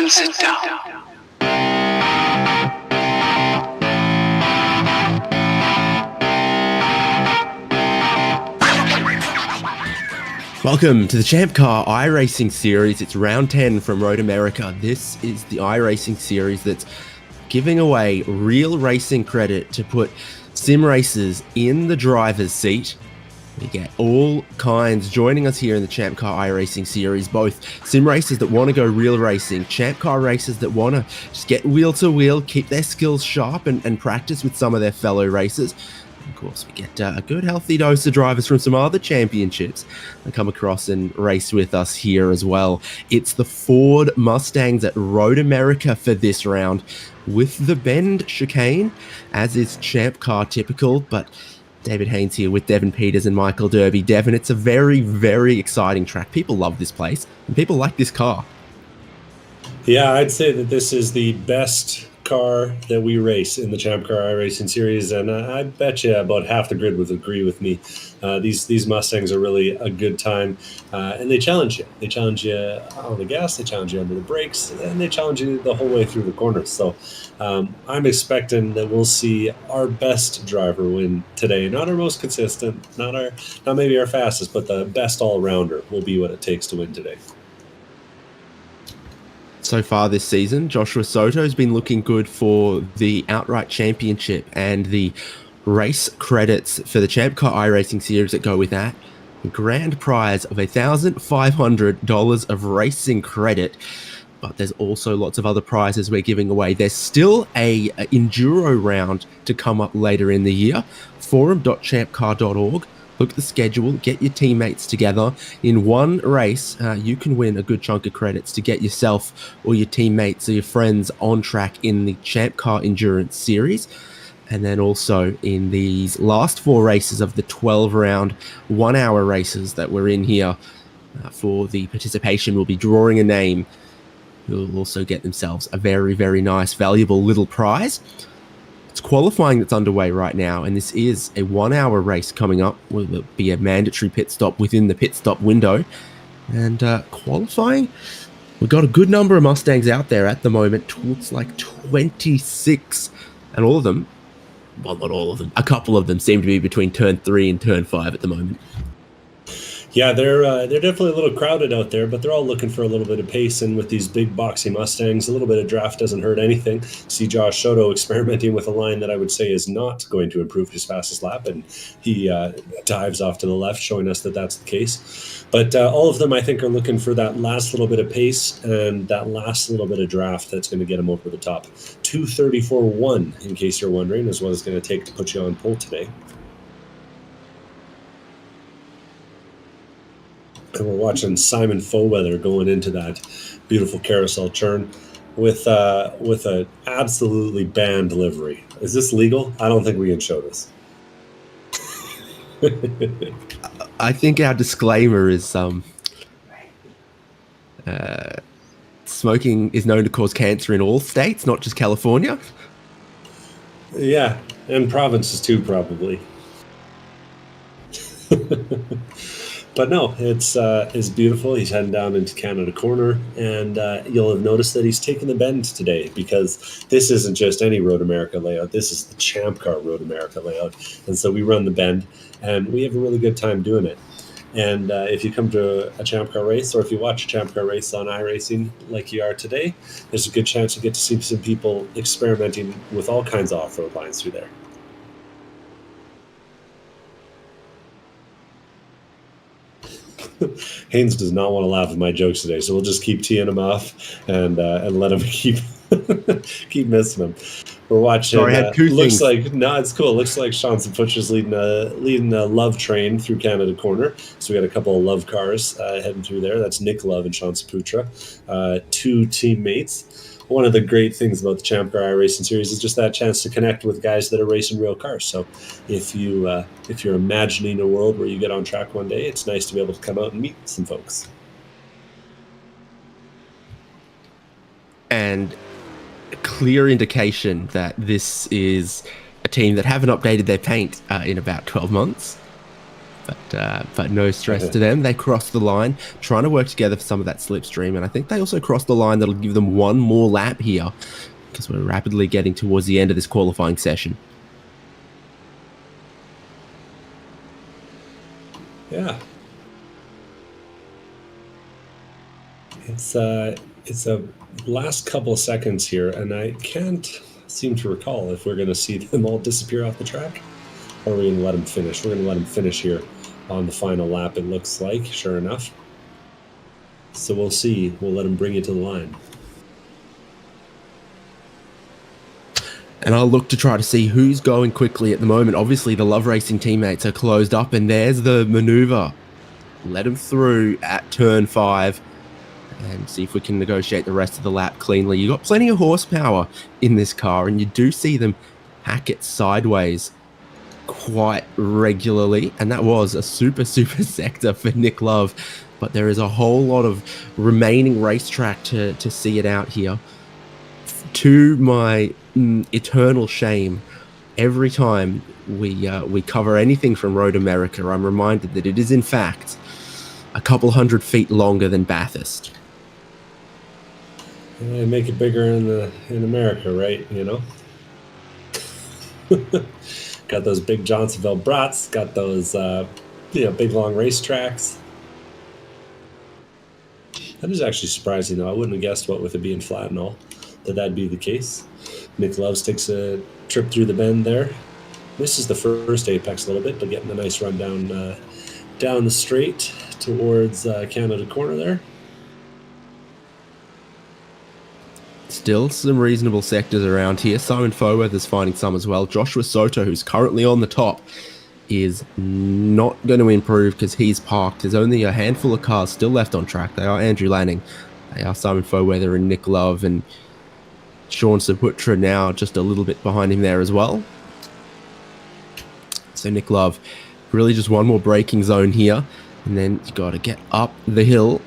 and sit down. Welcome to the ChampCar iRacing series. It's round 10 from Road America. This is the iRacing series that's giving away real racing credit to put sim racers in the driver's seat. We get all kinds joining us here in the ChampCar iRacing series, both sim racers that want to go real racing, ChampCar racers that want to just get wheel to wheel, keep their skills sharp and practice with some of their fellow racers. Of course, we get a good healthy dose of drivers from some other championships that come across and race with us here as well. It's the Ford Mustangs at Road America for this round with the bend chicane, as is ChampCar typical, but David Haynes here with Devin Peters and Michael Derby. Devin, it's a very, very exciting track. People love this place and people like this car. Yeah, I'd say that this is the best car that we race in the ChampCar iRacing series, and I bet you about half the grid would agree with me. These Mustangs are really a good time, and they challenge you. They challenge you on the gas, they challenge you under the brakes, and they challenge you the whole way through the corners. So I'm expecting that we'll see our best driver win today. Not our most consistent, not maybe our fastest, but the best all-rounder will be what it takes to win today. So far this season, Joshua Soto has been looking good for the outright championship and the race credits for the ChampCar iRacing series that go with that. A grand prize of $1,500 of racing credit, but there's also lots of other prizes we're giving away. There's still a enduro round to come up later in the year. Forum.champcar.org. Look at the schedule, get your teammates together. In one race, you can win a good chunk of credits to get yourself or your teammates or your friends on track in the ChampCar Endurance Series. And then also in these last 4 races of the 12-round, 1-hour races that we're in here for the participation, we'll be drawing a name who will also get themselves a very, very nice, valuable little prize. It's qualifying that's underway right now, and this is a 1-hour race coming up. Will be a mandatory pit stop within the pit stop window. And qualifying, we've got a good number of Mustangs out there at the moment. Looks like 26, and all of them, well, not all of them, a couple of them seem to be between turn 3 and turn 5 at the moment. Yeah, they're definitely a little crowded out there, but they're all looking for a little bit of pace. And with these big boxy Mustangs, a little bit of draft doesn't hurt anything. See Josh Soto experimenting with a line that I would say is not going to improve his fastest lap, and he dives off to the left, showing us that that's the case. But all of them, I think, are looking for that last little bit of pace and that last little bit of draft that's going to get them over the top. 2:34.1, in case you're wondering, is what it's going to take to put you on pole today. And we're watching Simon Foweather going into that beautiful carousel turn with a absolutely banned livery. Is this legal? I don't think we can show this. I think our disclaimer is smoking is known to cause cancer in all states, not just California. Yeah, and provinces too, probably. But no, it's beautiful. He's heading down into Canada Corner, and you'll have noticed that he's taking the bend today, because this isn't just any Road America layout. This is the ChampCar Road America layout, and so we run the bend, and we have a really good time doing it. And if you come to a ChampCar race, or if you watch a ChampCar race on iRacing like you are today, there's a good chance you get to see some people experimenting with all kinds of off-road lines through there. Haynes does not want to laugh at my jokes today, so we'll just keep teeing him off and let him keep missing him. We're watching. Sorry, I had two looks things. like it's cool. Looks like Sean Butcher's leading a love train through Canada Corner. So we got a couple of love cars heading through there. That's Nick Love and Sean Saputra, 2 teammates. One of the great things about the ChampCar iRacing series is just that chance to connect with guys that are racing real cars. So if you're imagining a world where you get on track one day, it's nice to be able to come out and meet some folks. And a clear indication that this is a team that haven't updated their paint in about 12 months. But no stress to them. They crossed the line, trying to work together for some of that slipstream, and I think they also crossed the line that'll give them one more lap here, because we're rapidly getting towards the end of this qualifying session. Yeah. It's a last couple of seconds here, and I can't seem to recall if we're going to see them all disappear off the track, or are we going to let them finish? We're going to let them finish here on the final lap, it looks like, sure enough. So we'll see. We'll let them bring it to the line. And I'll look to try to see who's going quickly at the moment. Obviously, the Love Racing teammates are closed up, and there's the maneuver. Let them through at turn 5 and see if we can negotiate the rest of the lap cleanly. You've got plenty of horsepower in this car, and you do see them hack it sideways quite regularly, and that was a super sector for Nick Love. But there is a whole lot of remaining racetrack to see it out here. To my eternal shame, every time we cover anything from Road America, I'm reminded that it is in fact a couple 100 feet longer than Bathurst. They make it bigger in America, right? You know. Got those big Johnsonville brats. Got those big long racetracks. That is actually surprising, though. I wouldn't have guessed, what with it being flat and all, that'd be the case. Nick Loves takes a trip through the bend there. Misses the first apex a little bit, but getting a nice run down the straight towards Canada Corner there. Still some reasonable sectors around here. Simon Foweather's finding some as well. Joshua Soto, who's currently on the top, is not going to improve because he's parked. There's only a handful of cars still left on track. They are Andrew Lanning, they are Simon Foweather and Nick Love, and Sean Saputra now just a little bit behind him there as well. So Nick Love, really just one more braking zone here, and then you got to get up the hill,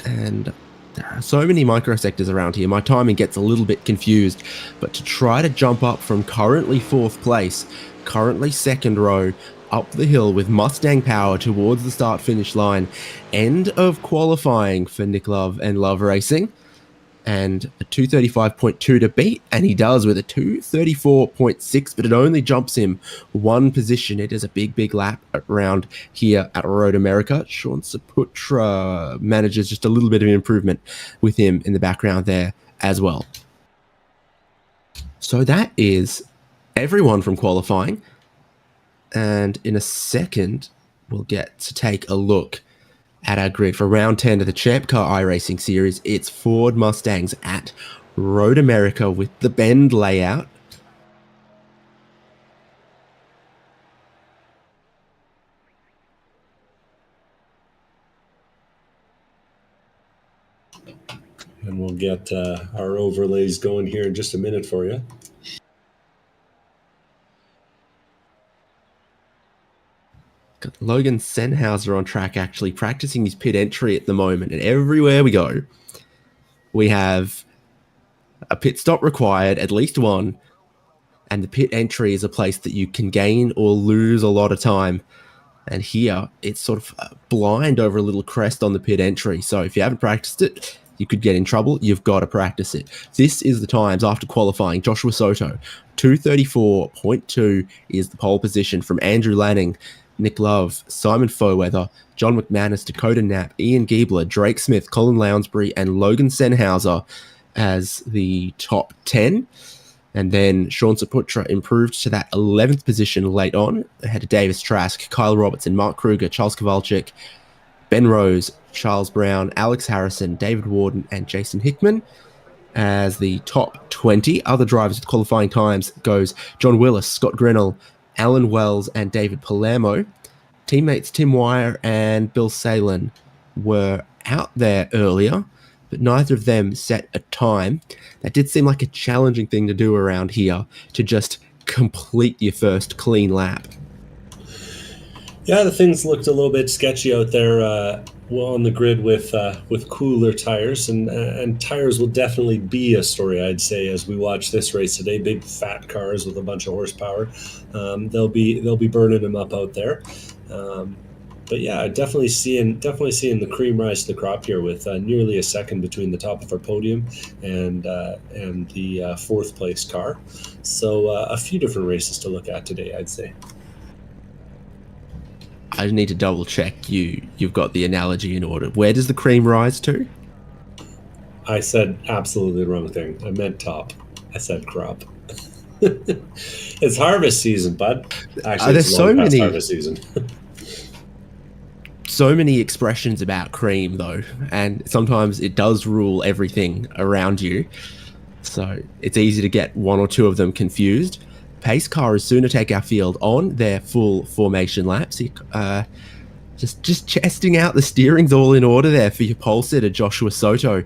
and there are so many microsectors around here. My timing gets a little bit confused, but to try to jump up from currently 4th place, currently 2nd row, up the hill with Mustang power towards the start-finish line, end of qualifying for Nick Love and Love Racing, and a 235.2 to beat, and he does with a 234.6, but it only jumps him one position. It is a big lap around here at Road America. Sean Saputra manages just a little bit of improvement with him in the background there as well. So that is everyone from qualifying, and in a second we'll get to take a look at our grid for round 10 of the ChampCar iRacing series. It's Ford Mustangs at Road America with the bend layout. And we'll get our overlays going here in just a minute for you. Got Logan Sennhauser on track, actually practicing his pit entry at the moment, and everywhere we go we have a pit stop required, at least one, and the pit entry is a place that you can gain or lose a lot of time. And here it's sort of blind over a little crest on the pit entry, so if you haven't practiced it, you could get in trouble. You've got to practice it. This is the times after qualifying. Joshua Soto, 234.2 is the pole position from Andrew Lanning, Nick Love, Simon Foweather, John McManus, Dakota Knapp, Ian Giebler, Drake Smith, Colin Lounsbury, and Logan Sennhauser as the top 10. And then Sean Saputra improved to that 11th position late on, ahead of Davis Trask, Kyle Robertson, Mark Kruger, Charles Kowalczyk, Ben Rose, Charles Brown, Alex Harrison, David Warden, and Jason Hickman. As the top 20 other drivers with qualifying times goes John Willis, Scott Grinnell, Alan Wells, and David Palermo. Teammates Tim Wire and Bill Salen were out there earlier, but neither of them set a time. That did seem like a challenging thing to do around here, to just complete your first clean lap. Yeah, the things looked a little bit sketchy out there well on the grid with cooler tires, and tires will definitely be a story, I'd say, as we watch this race today. Big fat cars with a bunch of horsepower. They'll be burning them up out there. Um, but yeah, definitely seeing the cream rise to the crop here with nearly a second between the top of our podium and the fourth place car. So a few different races to look at today, I'd say. I need to double check you've got the analogy in order. Where does the cream rise to? I said absolutely the wrong thing. I meant top. I said crop. It's harvest season, bud. Actually, There's it's long so past many harvest season. so many expressions about cream though, and sometimes it does rule everything around you. So it's easy to get one or two of them confused. Pace car is soon to take our field on their full formation laps. Just testing out the steering's all in order there for your pole sitter, Joshua Soto.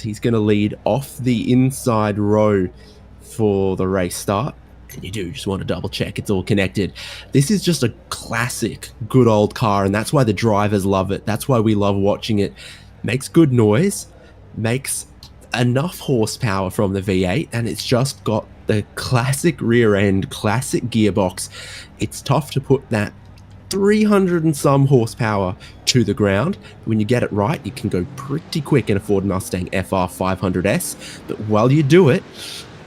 He's going to lead off the inside row for the race start. And you do just want to double check it's all connected. This is just a classic, good old car, and that's why the drivers love it. That's why we love watching it. Makes good noise, makes enough horsepower from the V8, and it's just got the classic rear end, classic gearbox. It's tough to put that 300 and some horsepower to the ground. When you get it right, you can go pretty quick in a Ford Mustang FR 500S, but while you do it,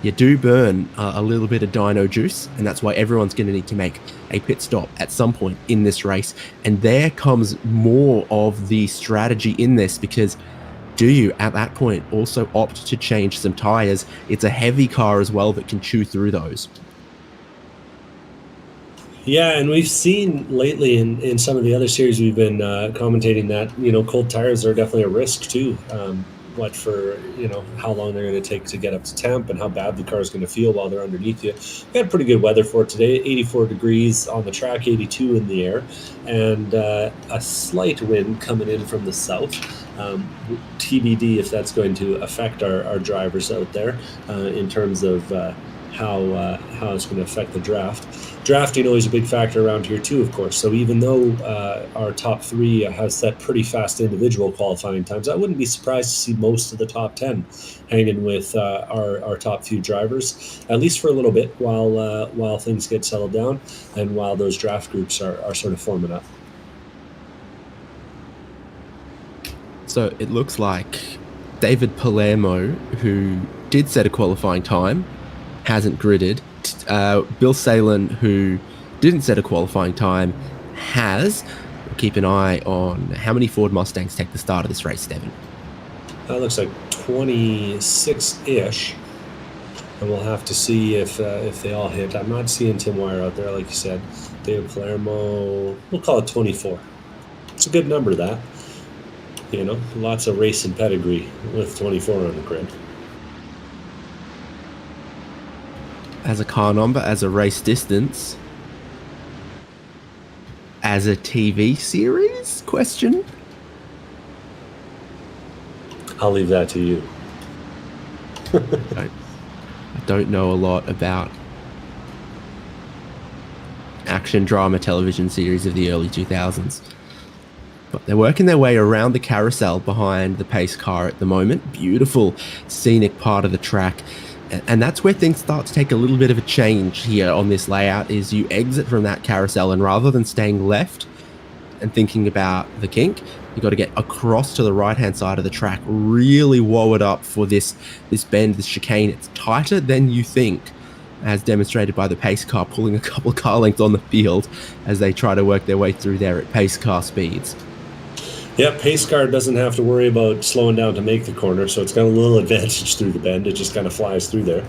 you do burn a little bit of dyno juice, and that's why everyone's going to need to make a pit stop at some point in this race. And there comes more of the strategy in this, because do you, at that point, also opt to change some tires? It's a heavy car as well that can chew through those. Yeah, and we've seen lately in some of the other series we've been commentating that cold tires are definitely a risk too. What for how long they're going to take to get up to temp and how bad the car is going to feel while they're underneath you. We had pretty good weather for it today. 84 degrees on the track, 82 in the air, and a slight wind coming in from the south. TBD if that's going to affect our drivers out there in terms of how it's going to affect the draft. Drafting always a big factor around here too, of course. So even though our top three has set pretty fast individual qualifying times, I wouldn't be surprised to see most of the top 10 hanging with our top few drivers, at least for a little bit, while things get settled down and while those draft groups are sort of forming up. So it looks like David Palermo, who did set a qualifying time, hasn't gridded. Bill Salen, who didn't set a qualifying time, has. We'll keep an eye on how many Ford Mustangs take the start of this race, Devin. That looks like 26-ish, and we'll have to see if they all hit. I'm not seeing Tim Wire out there, like you said. David Palermo, we'll call it 24. It's a good number, that. Lots of racing pedigree with 24 on the grid. As a car number, as a race distance, as a TV series? Question? I'll leave that to you. I don't know a lot about action drama television series of the early 2000s. But they're working their way around the carousel behind the pace car at the moment. Beautiful, scenic part of the track. And that's where things start to take a little bit of a change here on this layout, is you exit from that carousel, and rather than staying left and thinking about the kink, you've got to get across to the right-hand side of the track, really woe it up for this bend, this chicane. It's tighter than you think, as demonstrated by the pace car pulling a couple of car lengths on the field as they try to work their way through there at pace car speeds. Yeah, pace car doesn't have to worry about slowing down to make the corner, so it's got a little advantage through the bend. It just kind of flies through there.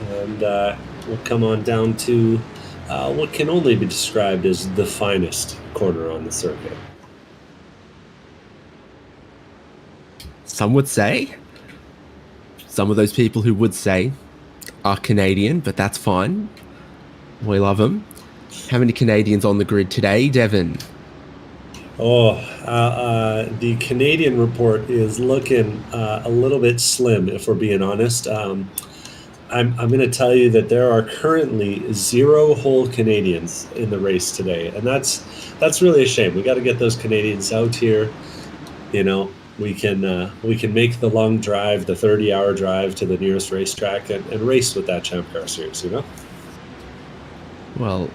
And we'll come on down to what can only be described as the finest corner on the circuit. Some would say, some of those people who would say are Canadian, but that's fine. We love them. How many Canadians on the grid today, Devin? The Canadian report is looking a little bit slim, if we're being honest. I'm going to tell you that there are currently 0 whole Canadians in the race today, and that's really a shame. We got to get those Canadians out here. We can make the long drive, the 30-hour drive to the nearest racetrack, and race with that Champ Car Series. Well,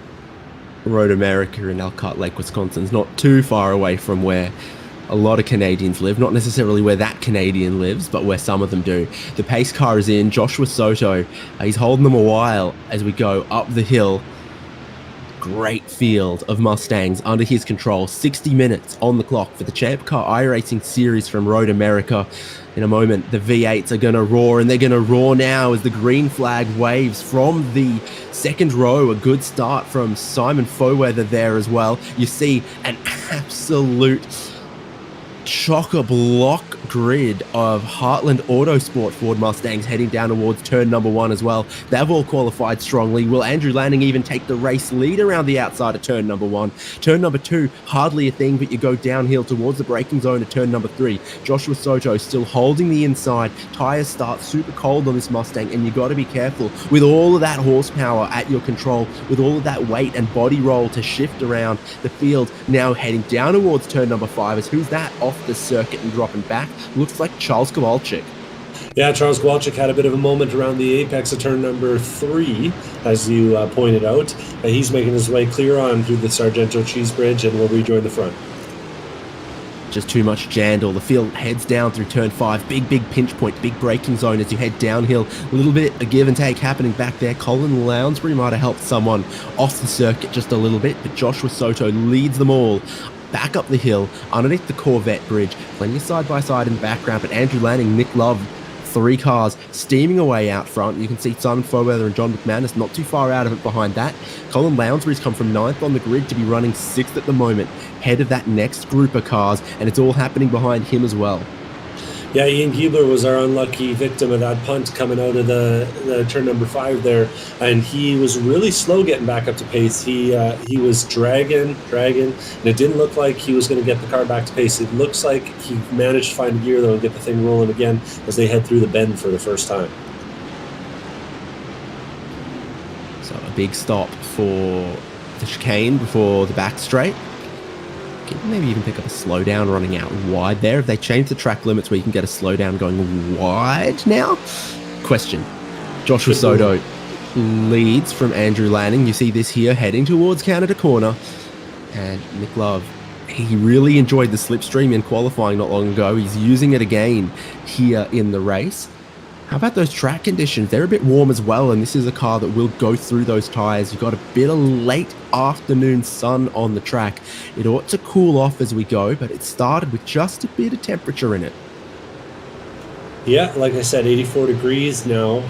Road America in Elkhart Lake, Wisconsin is not too far away from where a lot of Canadians live. Not necessarily where that Canadian lives, but where some of them do. The pace car is in. Joshua Soto, he's holding them a while as we go up the hill. Great field of Mustangs under his control. 60 minutes on the clock for the Champ Car iRacing Series from Road America. In a moment, the V8s are going to roar, and they're going to roar now as the green flag waves from the second row. A good start from Simon Foweather there as well. You see an absolute chock-a-block grid of Heartland Autosport Ford Mustangs heading down towards turn number 1 as well. They've all qualified strongly. Will Andrew Lanning even take the race lead around the outside of turn number 1? Turn number 2, hardly a thing, but you go downhill towards the braking zone of turn number 3. Joshua Soto still holding the inside. Tires start super cold on this Mustang, and you got to be careful with all of that horsepower at your control, with all of that weight and body roll to shift around the field. Now heading down towards turn number 5 is who's that off the circuit and dropping back? Looks like Charles Kowalczyk. Yeah, Charles Kowalczyk had a bit of a moment around the apex of turn number 3, as you pointed out. He's making his way clear on through the Sargento Cheese Bridge and will rejoin the front. Just too much jandle. The field heads down through turn 5. Big pinch point, big braking zone as you head downhill. A little bit of give and take happening back there. Colin Lounsbury might have helped someone off the circuit just a little bit, but Joshua Soto leads them all back up the hill underneath the Corvette bridge. Plenty of side-by-side in the background, but Andrew Lanning, Nick Love, 3 cars steaming away out front. You can see Simon Foweather and John McManus not too far out of it behind that. Colin Lounsbury's come from 9th on the grid to be running 6th at the moment, head of that next group of cars, and it's all happening behind him as well. Yeah, Ian Giebler was our unlucky victim of that punt coming out of the turn number 5 there, and he was really slow getting back up to pace. He was dragging, and it didn't look like he was going to get the car back to pace. It looks like he managed to find a gear, though, and get the thing rolling again as they head through the bend for the first time. So a big stop for the chicane before the back straight. Maybe even pick up a slowdown running out wide there. If they change the track limits where you can get a slowdown going wide now? Question. Joshua Soto leads from Andrew Lanning. You see this here heading towards Canada Corner. And Nick Love, he really enjoyed the slipstream in qualifying not long ago. He's using it again here in the race. How about those track conditions? They're a bit warm as well, and this is a car that will go through those tyres. You've got a bit of late afternoon sun on the track. It ought to cool off as we go, but it started with just a bit of temperature in it. Yeah, like I said, 84 degrees now,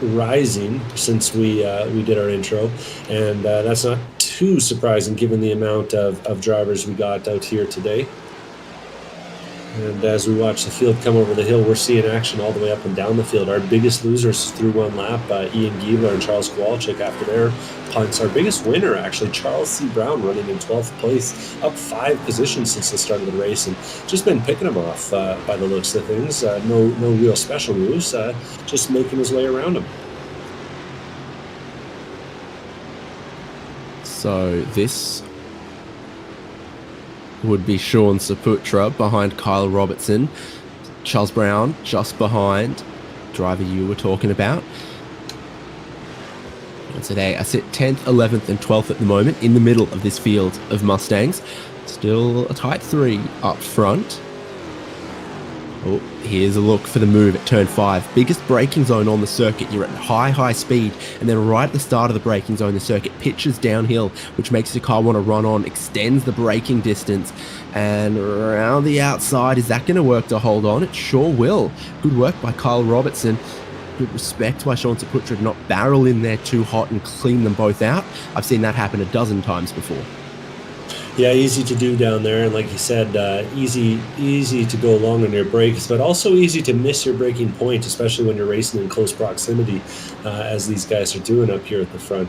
rising since we did our intro, and that's not too surprising given the amount of drivers we got out here today. And as we watch the field come over the hill, we're seeing action all the way up and down the field. Our biggest losers through one lap, Ian Giebler and Charles Kowalczyk after their punts. Our biggest winner, actually, Charles C. Brown, running in 12th place, up 5 positions since the start of the race, and just been picking him off by the looks of things. No real special moves, just making his way around him. So this would be Sean Saputra behind Kyle Robertson. Charles Brown just behind driver you were talking about. And today I sit 10th, 11th and 12th at the moment in the middle of this field of Mustangs. Still a tight 3 up front. Oh, here's a look for the move at turn 5. Biggest braking zone on the circuit. You're at high speed, and then right at the start of the braking zone, the circuit pitches downhill, which makes your car want to run on, extends the braking distance, and around the outside. Is that going to work to hold on? It sure will. Good work by Kyle Robertson. Good respect by Sean Saputra to not barrel in there too hot and clean them both out. I've seen that happen a dozen times before. Yeah, easy to do down there, and like you said, easy to go along on your brakes, but also easy to miss your braking point, especially when you're racing in close proximity, as these guys are doing up here at the front.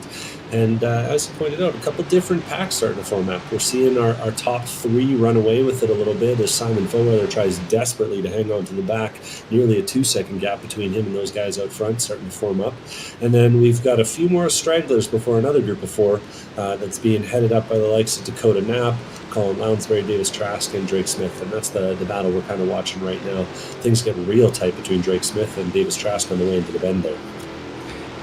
And as you pointed out, a couple different packs starting to form up. We're seeing our top three run away with it a little bit as Simon Foweather tries desperately to hang on to the back. Nearly a 2-second gap between him and those guys out front starting to form up. And then we've got a few more stragglers before another group of four that's being headed up by the likes of Dakota Knapp, Colin Lounsbury, Davis Trask, and Drake Smith. And that's the battle we're kind of watching right now. Things get real tight between Drake Smith and Davis Trask on the way into the bend there.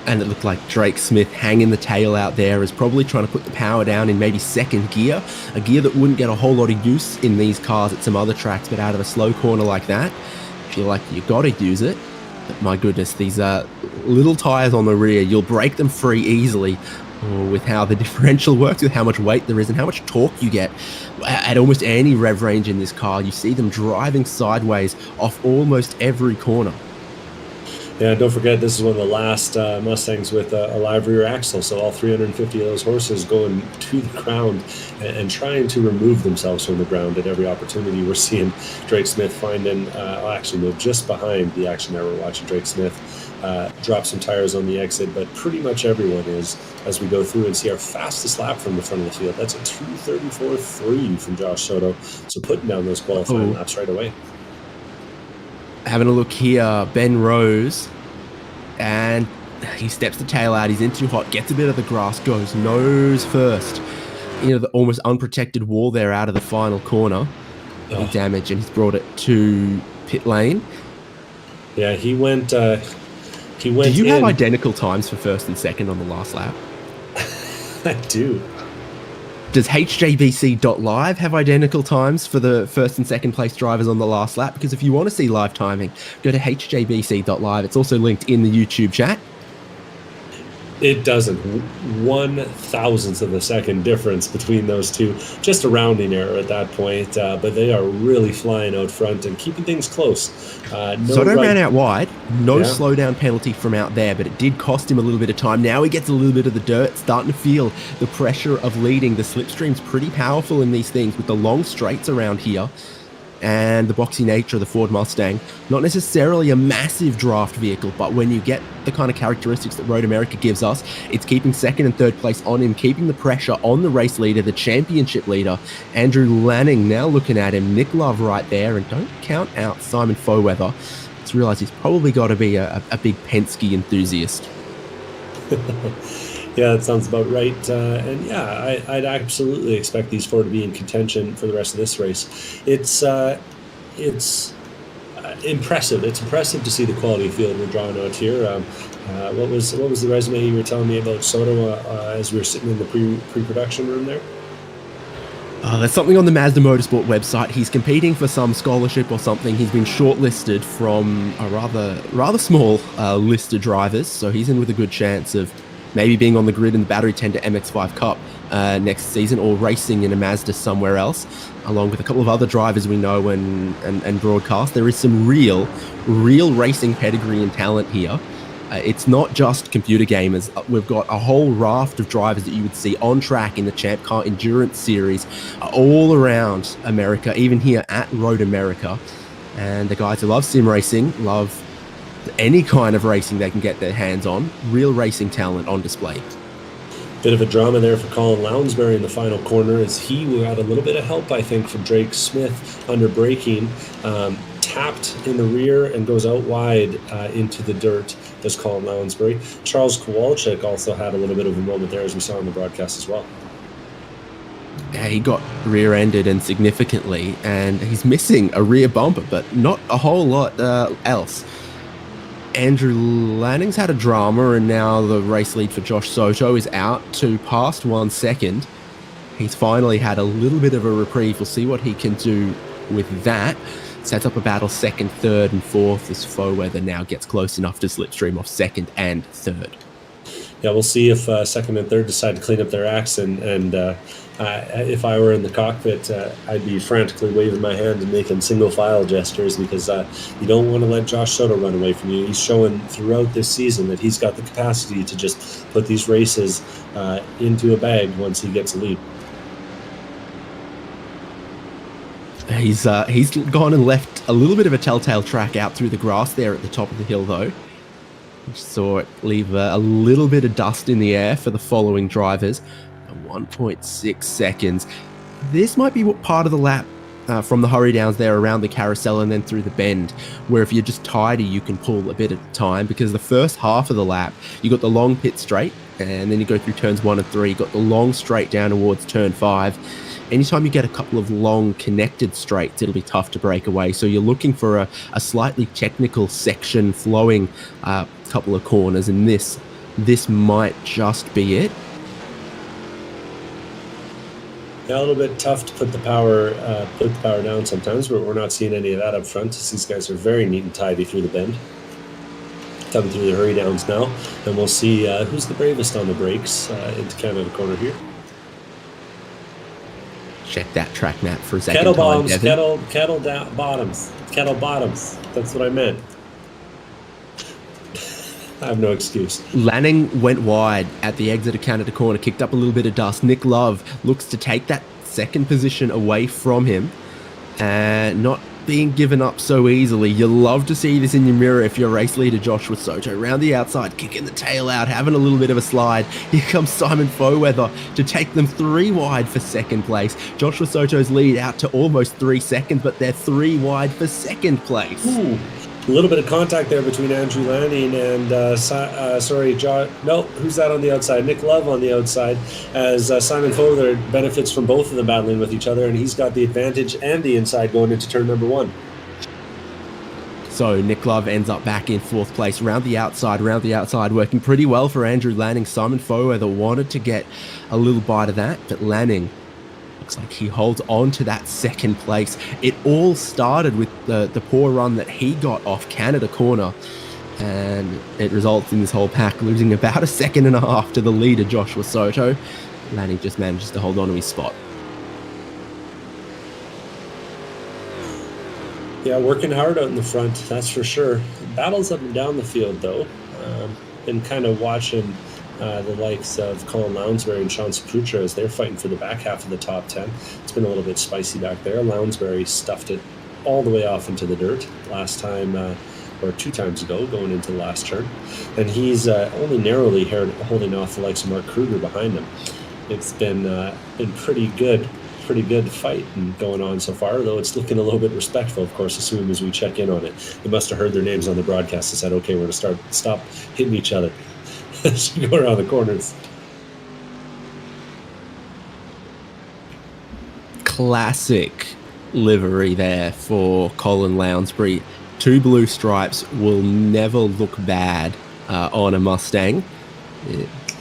And it looked like Drake Smith hanging the tail out there is probably trying to put the power down in maybe second gear, a gear that wouldn't get a whole lot of use in these cars at some other tracks, but out of a slow corner like that, I feel like you got to use it. But my goodness, these little tires on the rear, you'll break them free easily with how the differential works, with how much weight there is and how much torque you get at almost any rev range in this car. You see them driving sideways off almost every corner. Yeah, don't forget, this is one of the last Mustangs with a live rear axle, so all 350 of those horses going to the ground and trying to remove themselves from the ground at every opportunity. We're seeing Drake Smith finding, actually no, just behind the action that we're watching Drake Smith drop some tires on the exit, but pretty much everyone is as we go through and see our fastest lap from the front of the field. That's a 2:34.3 from Josh Soto, so putting down those qualifying laps right away. Having a look here, Ben Rose, and he steps the tail out. He's in too hot, gets a bit of the grass, goes nose first. The almost unprotected wall there out of the final corner. Any damage, and he's brought it to pit lane. Yeah, he went. Do you have identical times for first and second on the last lap? I do. Does HJBC.live have identical times for the first and second place drivers on the last lap? Because if you want to see live timing, go to HJBC.live. It's also linked in the YouTube chat. It doesn't. 1/1000th of a second difference between those two. Just a rounding error at that point, but they are really flying out front and keeping things close. Soto ran out wide. No slowdown penalty from out there, but it did cost him a little bit of time. Now he gets a little bit of the dirt, starting to feel the pressure of leading. The slipstream's pretty powerful in these things with the long straights around here. And the boxy nature of the Ford Mustang, not necessarily a massive draft vehicle, but when you get the kind of characteristics that Road America gives us, it's keeping second and third place on him, keeping the pressure on the race leader, the championship leader, Andrew Lanning. Now looking at him, Nick Love right there, and don't count out Simon Foweather. Let's realize he's probably got to be a big Penske enthusiast. Yeah, that sounds about right. And yeah, I'd absolutely expect these four to be in contention for the rest of this race. It's impressive. It's impressive to see the quality of field we're drawing out here. What was the resume you were telling me about Soto as we were sitting in the pre-production room there? There's something on the Mazda Motorsport website. He's competing for some scholarship or something. He's been shortlisted from a rather small list of drivers, so he's in with a good chance of maybe being on the grid in the Battery Tender MX-5 Cup next season, or racing in a Mazda somewhere else, along with a couple of other drivers we know and broadcast. There is some real racing pedigree and talent here. It's not just computer gamers. We've got a whole raft of drivers that you would see on track in the ChampCar Endurance Series all around America, even here at Road America. And the guys who love sim racing, love any kind of racing they can get their hands on. Real racing talent on display. Bit of a drama there for Colin Lounsbury in the final corner, as he got a little bit of help, I think, from Drake Smith under braking. Tapped in the rear and goes out wide into the dirt as Colin Lounsbury. Charles Kowalczyk also had a little bit of a moment there, as we saw on the broadcast as well. Yeah, he got rear-ended and significantly, and he's missing a rear bumper, but not a whole lot else. Andrew Lanning's had a drama, and now the race lead for Josh Soto is out to past 1 second. He's finally had a little bit of a reprieve. We'll see what he can do with that. Sets up a battle second, third, and fourth as Foweather now gets close enough to slipstream off second and third. Yeah, we'll see if second and third decide to clean up their acts. And if I were in the cockpit, I'd be frantically waving my hand and making single file gestures, because you don't want to let Josh Soto run away from you. He's showing throughout this season that he's got the capacity to just put these races into a bag once he gets a lead. He's gone and left a little bit of a telltale track out through the grass there at the top of the hill, though. You saw it leave a little bit of dust in the air for the following drivers. 1.6 seconds. This might be what part of the lap from the hurry downs there around the carousel and then through the bend, where if you're just tidy, you can pull a bit at a time, because the first half of the lap, you got the long pit straight, and then you go through turns 1 and 3, you got the long straight down towards turn 5. Anytime you get a couple of long connected straights, it'll be tough to break away. So you're looking for a slightly technical section flowing couple of corners, and this might just be it. Yeah, a little bit tough to put the power down sometimes, but we're not seeing any of that up front. These guys are very neat and tidy through the bend. Coming through the hurry downs now, and we'll see who's the bravest on the brakes into Canada corner here. Check that track map for a second. Kettle bottoms, kettle bottoms. That's what I meant. I have no excuse. Lanning went wide at the exit of Canada corner, kicked up a little bit of dust. Nick Love looks to take that second position away from him, and not being given up so easily. You love to see this in your mirror if you're race leader Joshua Soto. Around the outside, kicking the tail out, having a little bit of a slide. Here comes Simon Foweather to take them 3 wide for second place. Joshua Soto's lead out to almost 3 seconds, but they're 3 wide for second place. Ooh. A little bit of contact there between Andrew Lanning and who's that on the outside? Nick Love on the outside, as Simon Foweather benefits from both of them battling with each other, and he's got the advantage and the inside going into turn number 1. So Nick Love ends up back in 4th place. Round the outside, working pretty well for Andrew Lanning. Simon Foweather wanted to get a little bite of that, but Lanning looks like he holds on to that second place. It all started with the poor run that he got off Canada corner, and it results in this whole pack losing about 1.5 seconds to the leader, Joshua Soto. Lanning just manages to hold on to his spot. Yeah, working hard out in the front, that's for sure. Battles up and down the field, though. Been kind of watching the likes of Colin Lounsbury and Sean Saputra as they're fighting for the back half of the top 10. It's been a little bit spicy back there. Lounsbury stuffed it all the way off into the dirt last time, or 2 times ago, going into the last turn. And he's only narrowly holding off the likes of Mark Kruger behind him. It's been pretty good fight and going on so far, though it's looking a little bit respectful, of course, as soon as we check in on it. They must have heard their names on the broadcast and said, okay, we're going to stop hitting each other. Should go around the corners. Classic livery there for Colin Lounsbury. 2 blue stripes will never look bad on a Mustang.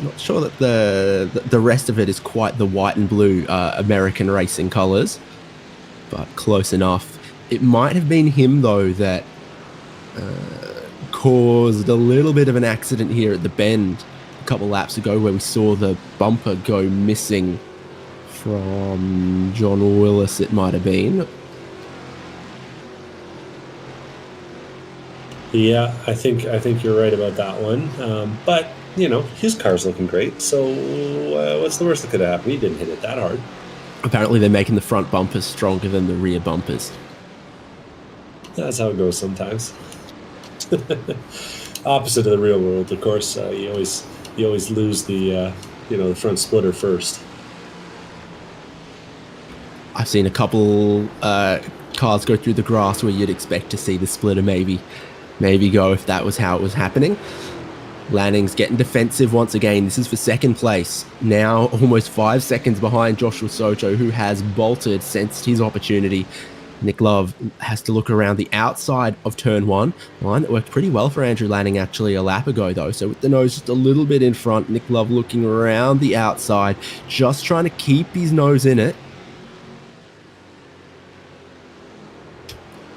Not sure that the rest of it is quite the white and blue American racing colours, but close enough. It might have been him, though, that caused a little bit of an accident here at the bend a couple laps ago, where we saw the bumper go missing from John Willis, it might have been. Yeah, I think you're right about that one. But you know, his car's looking great. So what's the worst that could happen? He didn't hit it that hard. Apparently, they're making the front bumpers stronger than the rear bumpers. That's how it goes sometimes. Opposite of the real world, of course. You always lose the the front splitter first. I've seen a couple cars go through the grass where you'd expect to see the splitter maybe go if that was how it was happening. Lanning's getting defensive once again. This is for second place. Now almost 5 seconds behind Joshua Soto, who has bolted, sensed his opportunity. Nick Love has to look around the outside of turn 1. Line that worked pretty well for Andrew Lanning actually a lap ago, though. So with the nose just a little bit in front, Nick Love looking around the outside, just trying to keep his nose in it.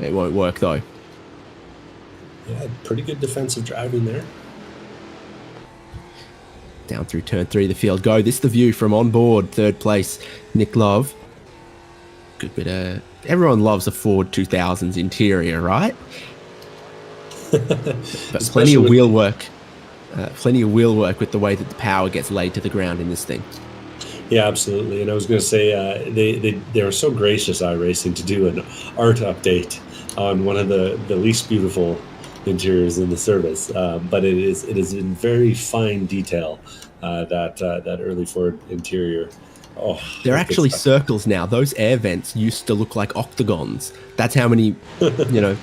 It won't work, though. Yeah, pretty good defensive driving there. Down through turn 3, the field go. This is the view from on board, third place, Nick Love. Good bit of... Everyone loves a Ford 2000's interior, right? But plenty of wheel work. Plenty of wheel work with the way that the power gets laid to the ground in this thing. Yeah, absolutely. And I was going to say, they were so gracious, iRacing, to do an art update on one of the least beautiful interiors in the service, but it is in very fine detail, that early Ford interior. Oh, They're that's good actually stuff. circles now. Those air vents used to look like octagons. That's how many, you know,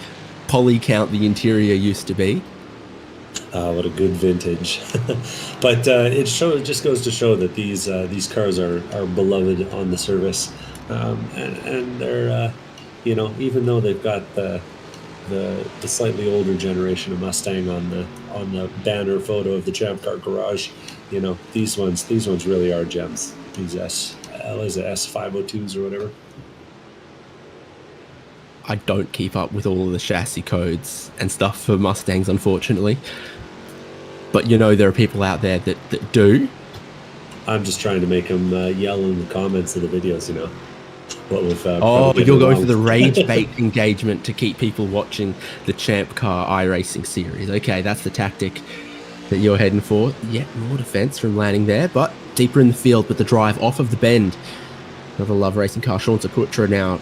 poly count the interior used to be. What a good vintage! But it just goes to show that these cars are beloved on the service, and they're even though they've got the slightly older generation of Mustang on the banner photo of the Champ Car garage, these ones really are gems. These is it S502s or whatever. I don't keep up with all of the chassis codes and stuff for Mustangs, unfortunately. But there are people out there that do. I'm just trying to make them yell in the comments of the videos. What with probably Oh, getting you're it going for wrong. the rage bait engagement to keep people watching the Champ Car iRacing series. Okay, that's the tactic that you're heading for. Yet more defense from landing there, but deeper in the field with the drive off of the bend. Another Love Racing car, Sean Saputra now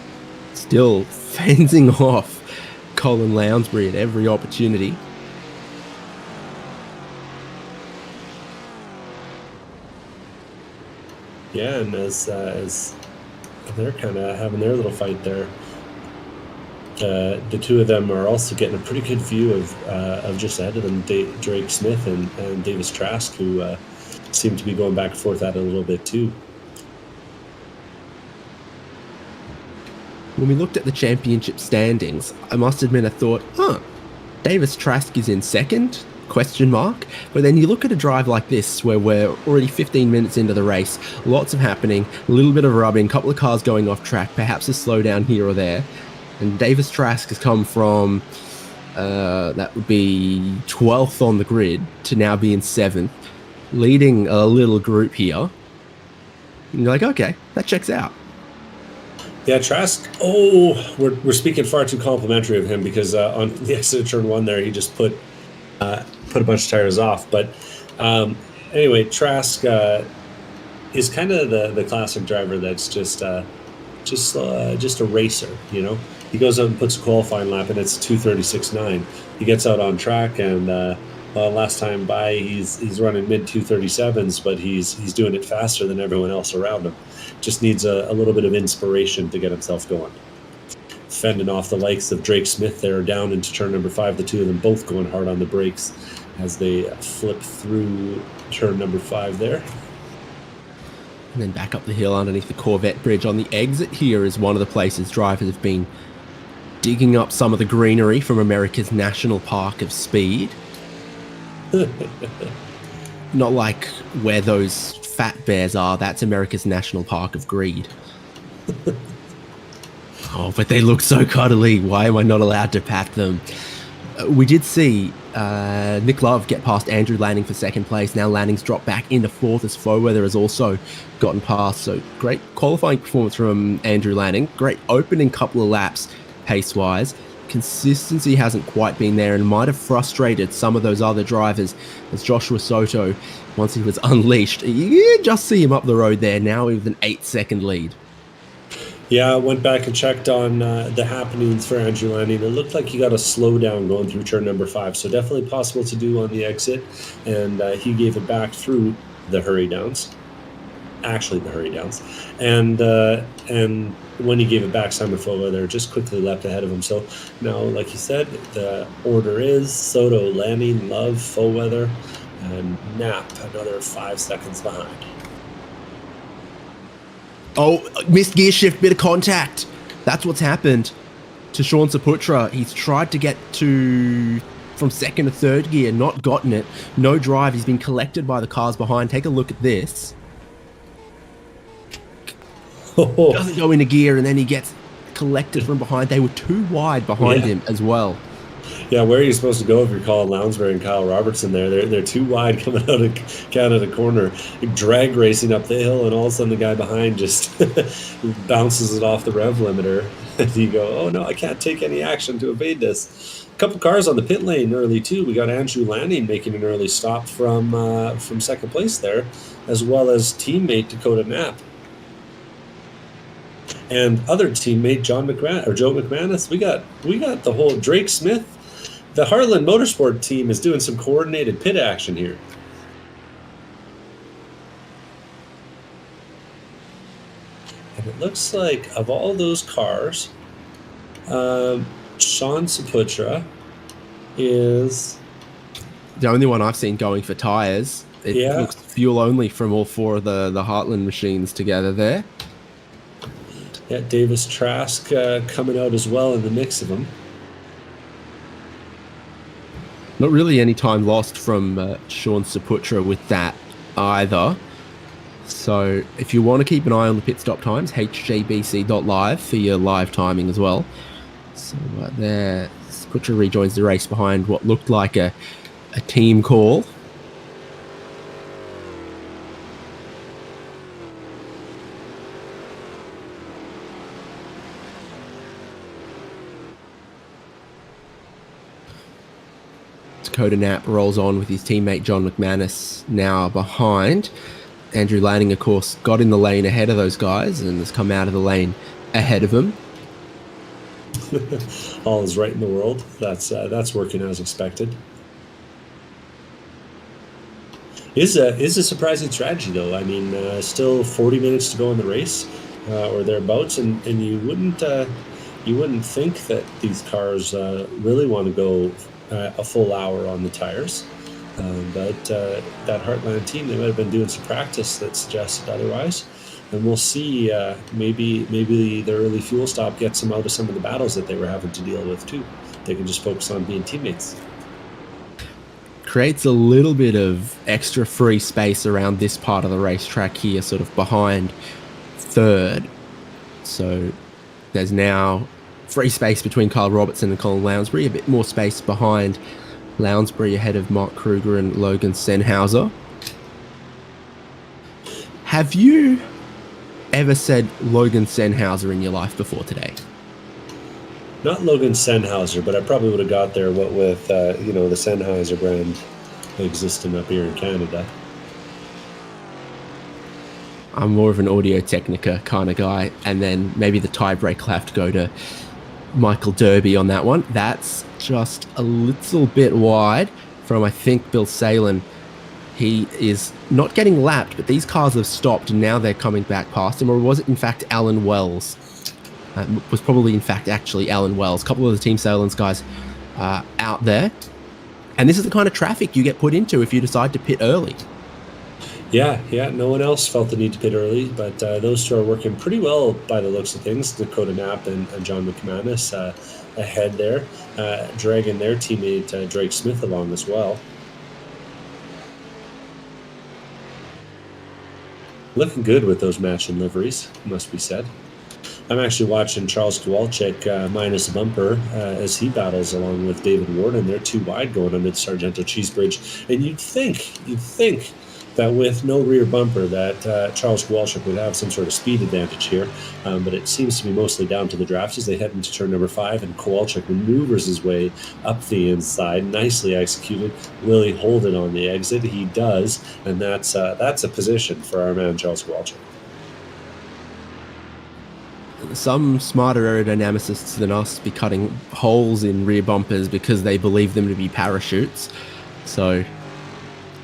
still fencing off Colin Lounsbury at every opportunity. Yeah, and as they're kind of having their little fight there, the two of them are also getting a pretty good view of just ahead of them, Drake Smith and Davis Trask, who seem to be going back and forth at it a little bit too. When we looked at the championship standings, I must admit I thought, Davis Trask is in second? Question mark. But then you look at a drive like this where we're already 15 minutes into the race, lots of happening, a little bit of rubbing, a couple of cars going off track, perhaps a slowdown here or there. And Davis Trask has come from that would be 12th on the grid to now being 7th, leading a little group here. And you're like, okay, that checks out. Yeah, Trask. Oh, we're speaking far too complimentary of him because on the exit of turn one there, he just put a bunch of tires off. But anyway, Trask is kind of the classic driver that's just a racer. He goes out and puts a qualifying lap, and it's 2:36.9. He gets out on track, and last time by, he's running mid 2:37s, but he's doing it faster than everyone else around him. Just needs a little bit of inspiration to get himself going. Fending off the likes of Drake Smith there down into turn number 5, the two of them both going hard on the brakes as they flip through turn number 5 there. And then back up the hill underneath the Corvette bridge on the exit here is one of the places drivers have been digging up some of the greenery from America's National Park of Speed. Not like where those fat bears are, that's America's National Park of Greed. Oh, but they look so cuddly. Why am I not allowed to pat them? We did see Nick Love get past Andrew Lanning for second place. Now Lanning's dropped back into 4th as Foweather has also gotten past. So great qualifying performance from Andrew Lanning. Great opening couple of laps pace-wise. Consistency hasn't quite been there and might have frustrated some of those other drivers as Joshua Soto, once he was unleashed, you just see him up the road there now with an 8-second lead. Yeah, I went back and checked on the happenings for Andrew Lanning. It looked like he got a slowdown going through turn number 5, so definitely possible to do on the exit. And he gave it back through the hurry downs. Actually, the hurry downs. And when he gave it back, Simon Foweather just quickly leapt ahead of him. So now, like you said, the order is Soto, Lanning, Love, Foweather, and Knapp another 5 seconds behind. Oh, missed gear shift, bit of contact. That's what's happened to Sean Saputra. He's tried to get from second to third gear, not gotten it. No drive. He's been collected by the cars behind. Take a look at this. Doesn't go into gear, and then he gets collected from behind. They were too wide behind him as well. Yeah, where are you supposed to go if you're Colin Lounsbury and Kyle Robertson there? They're too wide coming out of Canada corner, drag racing up the hill, and all of a sudden the guy behind just bounces it off the rev limiter. And you go, oh no, I can't take any action to evade this. A couple cars on the pit lane early too. We got Andrew Lanning making an early stop from second place there, as well as teammate Dakota Knapp. And other teammate Joe McManus. We got the whole Drake Smith The Heartland Motorsport team is doing some coordinated pit action here. And it looks like of all those cars, Sean Saputra is the only one I've seen going for tires. It looks fuel only from all four of the Heartland machines together there. Yeah, Davis Trask coming out as well in the mix of them. Not really any time lost from Sean Saputra with that either. So if you want to keep an eye on the pit stop times, hjbc.live for your live timing as well. So there, Saputra rejoins the race behind what looked like a team call. Dakota Knapp rolls on with his teammate John McManus now behind. Andrew Lanning, of course, got in the lane ahead of those guys and has come out of the lane ahead of them. All is right in the world. That's working as expected. Is a surprising strategy, though. I mean, still 40 minutes to go in the race, or thereabouts, and you wouldn't think that these cars really want to go a full hour on the tires. But that Heartland team, they might have been doing some practice that suggested otherwise. And we'll see. Maybe the early fuel stop gets them out of some of the battles that they were having to deal with too. They can just focus on being teammates. Creates a little bit of extra free space around this part of the racetrack here, sort of behind third. So there's now free space between Kyle Robertson and Colin Lounsbury, a bit more space behind Lounsbury ahead of Mark Kruger and Logan Sennhauser. Have you ever said Logan Sennhauser in your life before today? Not Logan Sennhauser, but I probably would have got there what with the Sennheiser brand existing up here in Canada. I'm more of an Audio Technica kind of guy, and then maybe the tiebreak will have to go to Michael Derby on that one. That's just a little bit wide from, I think, Bill Salen. He is not getting lapped, but these cars have stopped and now they're coming back past him. Or was it, in fact, Alan Wells? Was probably, in fact, actually Alan Wells. A couple of the Team Salen's guys out there. And this is the kind of traffic you get put into if you decide to pit early. Yeah, no one else felt the need to pit early, but those two are working pretty well by the looks of things. Dakota Knapp and John McManus ahead there, dragging their teammate Drake Smith along as well. Looking good with those matching liveries, must be said. I'm actually watching Charles Kowalczyk minus a bumper as he battles along with David Warden. They're too wide going under the Sargento Cheese Bridge. And you'd think that with no rear bumper that Charles Kowalczyk would have some sort of speed advantage here. But it seems to be mostly down to the drafts as they head into turn number 5, and Kowalczyk maneuvers his way up the inside. Nicely executed. Will he hold it on the exit? He does, and that's a position for our man Charles Kowalczyk. Some smarter aerodynamicists than us be cutting holes in rear bumpers because they believe them to be parachutes. So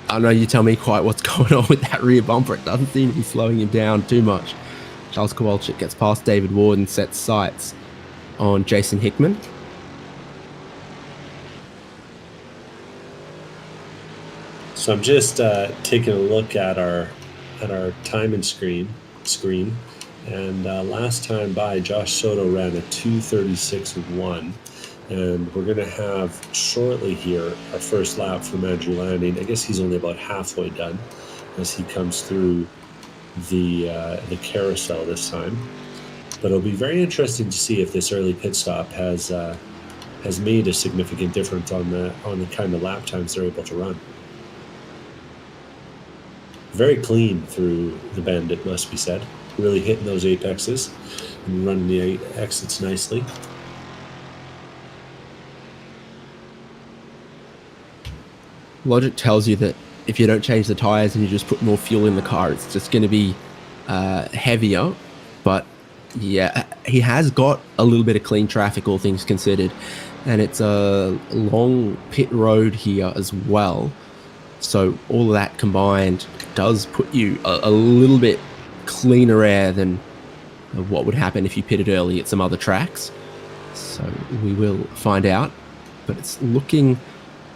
I know you tell me quite what's going on with that rear bumper. It doesn't seem to be slowing him down too much. Charles Kowalczyk gets past David Ward and sets sights on Jason Hickman. So I'm just taking a look at our timing screen. And last time by, Josh Soto ran a 2:36.1. And we're going to have shortly here our first lap from Andrew Lanning. I guess he's only about halfway done as he comes through the carousel this time. But it'll be very interesting to see if this early pit stop has made a significant difference on the kind of lap times they're able to run. Very clean through the bend, it must be said. Really hitting those apexes and running the exits nicely. Logic tells you that if you don't change the tires and you just put more fuel in the car, it's just going to be heavier. But Yeah, he has got a little bit of clean traffic, all things considered, and it's a long pit road here as well. So all of that combined does put you a little bit cleaner air than what would happen if you pitted early at some other tracks. So we will find out, but it's looking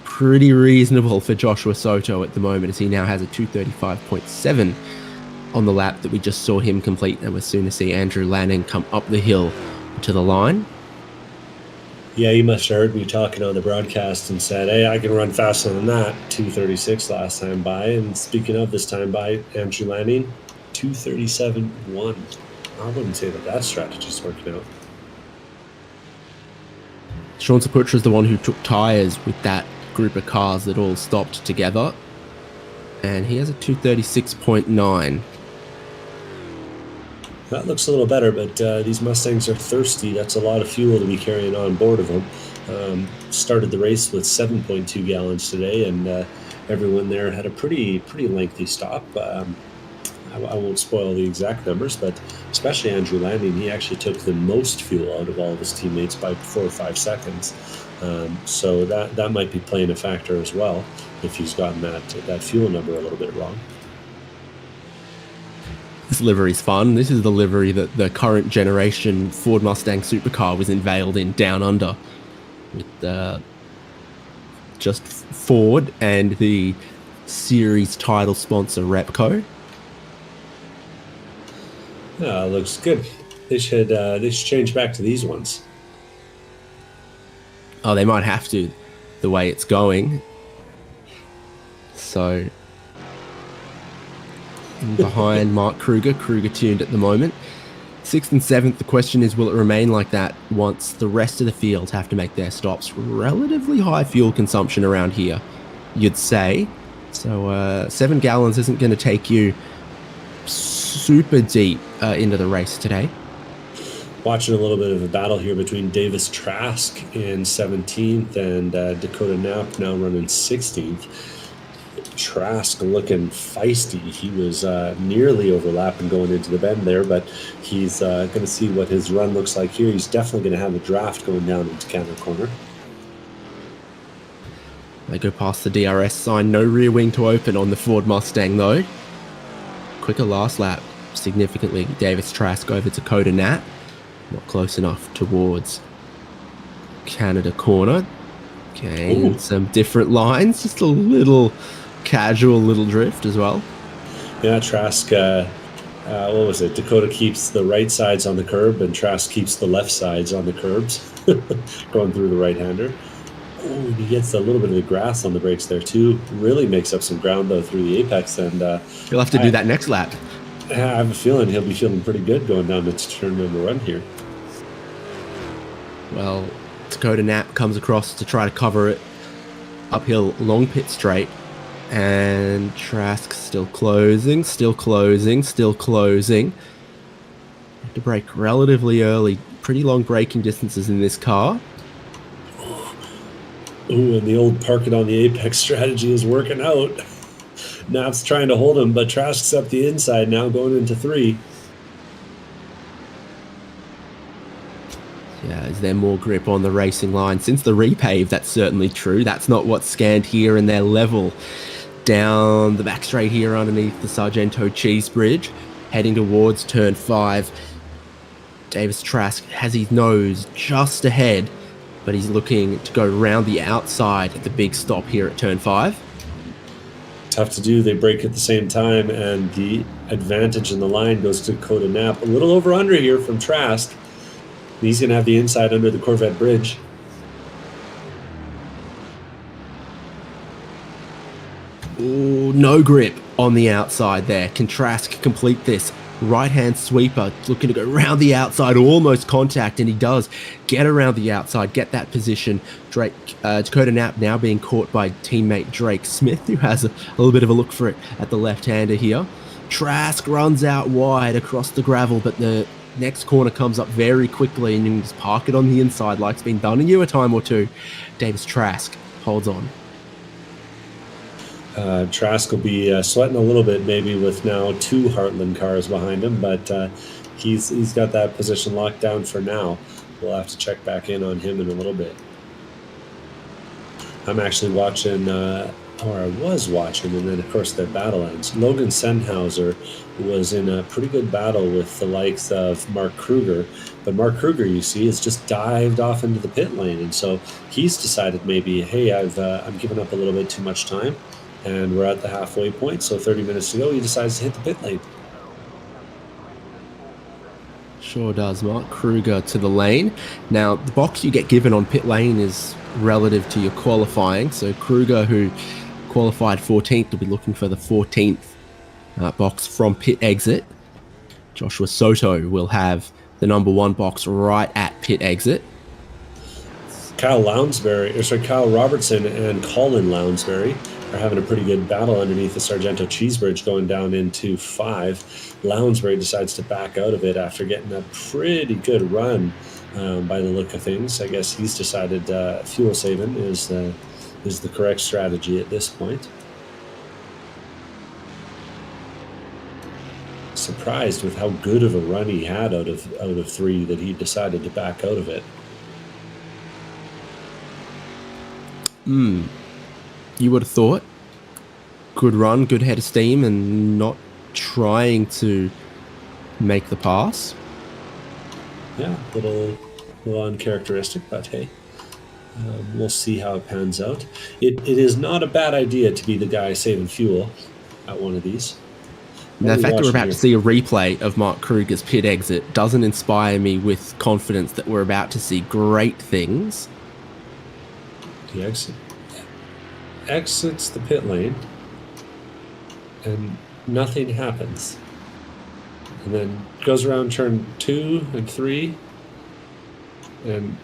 pretty reasonable for Joshua Soto at the moment, as he now has a 235.7 on the lap that we just saw him complete, and we're soon to see Andrew Lanning come up the hill to the line. Yeah, you must have heard me talking on the broadcast and said, hey, I can run faster than that. 236 last time by. And speaking of this time by, Andrew Lanning, 237.1. I wouldn't say that strategy's working out. Sean Saputra is the one who took tyres with that group of cars that all stopped together, and he has a 236.9. That looks a little better, but these Mustangs are thirsty. That's a lot of fuel to be carrying on board of them. Started the race with 7.2 gallons today, and everyone there had a pretty lengthy stop. I won't spoil the exact numbers, but especially Andrew Lanning, he actually took the most fuel out of all of his teammates by 4 or 5 seconds. So that might be playing a factor as well if he's gotten that fuel number a little bit wrong. This livery's fun. This is the livery that the current generation Ford Mustang supercar was unveiled in Down Under, with just Ford and the series title sponsor Repco. Yeah, looks good. They should change back to these ones. Oh, they might have to, the way it's going. So, behind Mark Kruger tuned at the moment. 6th and 7th, the question is, will it remain like that once the rest of the field have to make their stops? Relatively high fuel consumption around here, you'd say. So 7 gallons isn't going to take you super deep into the race today. Watching a little bit of a battle here between Davis Trask in 17th and Dakota Knapp now running 16th. Trask looking feisty. He was nearly overlapping going into the bend there, but he's going to see what his run looks like here. He's definitely going to have a draft going down into Canada Corner. They go past the DRS sign. No rear wing to open on the Ford Mustang though. Quicker last lap, significantly. Davis Trask over to Dakota Knapp. Not close enough towards Canada Corner. Okay, and some different lines. Just a little casual little drift as well. Yeah, Trask, what was it? Dakota keeps the right sides on the curb and Trask keeps the left sides on the curbs, going through the right-hander. Oh, he gets a little bit of the grass on the brakes there too. Really makes up some ground though through the apex, and he'll have to do that next lap. I have a feeling he'll be feeling pretty good going down to turn number 1 here. Well, Dakota Knapp comes across to try to cover it uphill, long pit straight, and Trask still closing. Have to brake relatively early. Pretty long braking distances in this car. Ooh, and the old park it on the apex strategy is working out. Knapp's trying to hold him, but Trask's up the inside now going into 3. Yeah, is there more grip on the racing line? Since the repave, that's certainly true. That's not what's scanned here, and they're level down the back straight here underneath the Sargento Cheese Bridge, heading towards turn 5. Davis Trask has his nose just ahead, but he's looking to go round the outside at the big stop here at turn 5. Tough to do. They brake at the same time, and the advantage in the line goes to Dakota Knapp. A little over under here from Trask. He's going to have the inside under the Corvette bridge. Ooh, no grip on the outside there. Can Trask complete this? Right-hand sweeper, looking to go around the outside, almost contact, and he does get around the outside, get that position. Dakota Knapp now being caught by teammate Drake Smith, who has a little bit of a look for it at the left-hander here. Trask runs out wide across the gravel, but the next corner comes up very quickly, and you can just park it on the inside like it's been done to you a time or two. Davis Trask holds on. Trask will be sweating a little bit maybe with now 2 Heartland cars behind him, but he's got that position locked down for now. We'll have to check back in on him in a little bit. I'm actually watching, or I was watching, and then of course their battle ends. Logan Senhauser was in a pretty good battle with the likes of Mark Kruger, but Mark Kruger, you see, has just dived off into the pit lane, and so he's decided maybe, hey, I'm giving up a little bit too much time, and we're at the halfway point, so 30 minutes to go. He decides to hit the pit lane. Sure does. Mark Kruger to the lane. Now, the box you get given on pit lane is relative to your qualifying. So Kruger, who qualified 14th, will be looking for the 14th box from pit exit. Joshua Soto will have the number 1 box right at pit exit. Kyle Robertson and Colin Lounsbury are having a pretty good battle underneath the Sargento Cheese Bridge going down into 5. Lounsbury decides to back out of it after getting a pretty good run by the look of things. I guess he's decided fuel saving is the correct strategy at this point. Surprised with how good of a run he had out of 3 that he decided to back out of it. You would have thought. Good run, good head of steam, and not trying to make the pass. Yeah, a little uncharacteristic, but hey, we'll see how it pans out. It is not a bad idea to be the guy saving fuel at one of these. Now, the fact that we're about to see a replay of Mark Kruger's pit exit doesn't inspire me with confidence that we're about to see great things. He exits the pit lane, and nothing happens. And then goes around turn 2 and 3, and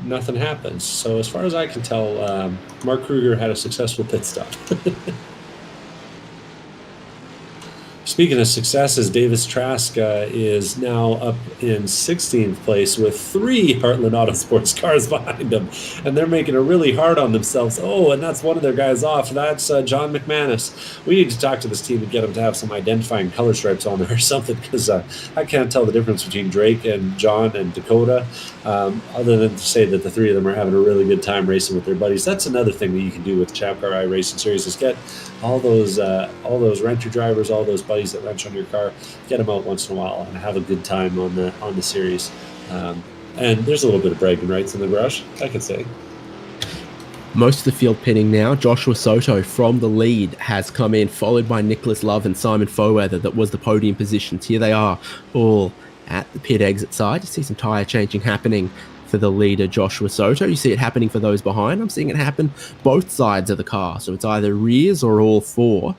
nothing happens. So as far as I can tell, Mark Kruger had a successful pit stop. Speaking of successes, Davis Trask is now up in 16th place with 3 Heartland Autosports cars behind him, and they're making it really hard on themselves. Oh, and that's one of their guys off. That's John McManus. We need to talk to this team and get them to have some identifying color stripes on there or something, because I can't tell the difference between Drake and John and Dakota, other than to say that the 3 of them are having a really good time racing with their buddies. That's another thing that you can do with the ChampCar iRacing Series, is get all those renter drivers, all those buddies that wrench on your car, get them out once in a while and have a good time on the series. And there's a little bit of bragging rights in the garage, I could say. Most of the field pitting now. Joshua Soto from the lead has come in, followed by Nicholas Love and Simon Foweather. That was the podium positions. Here they are, all at the pit exit side. You see some tyre changing happening for the leader, Joshua Soto. You see it happening for those behind. I'm seeing it happen both sides of the car. So it's either rears or all 4.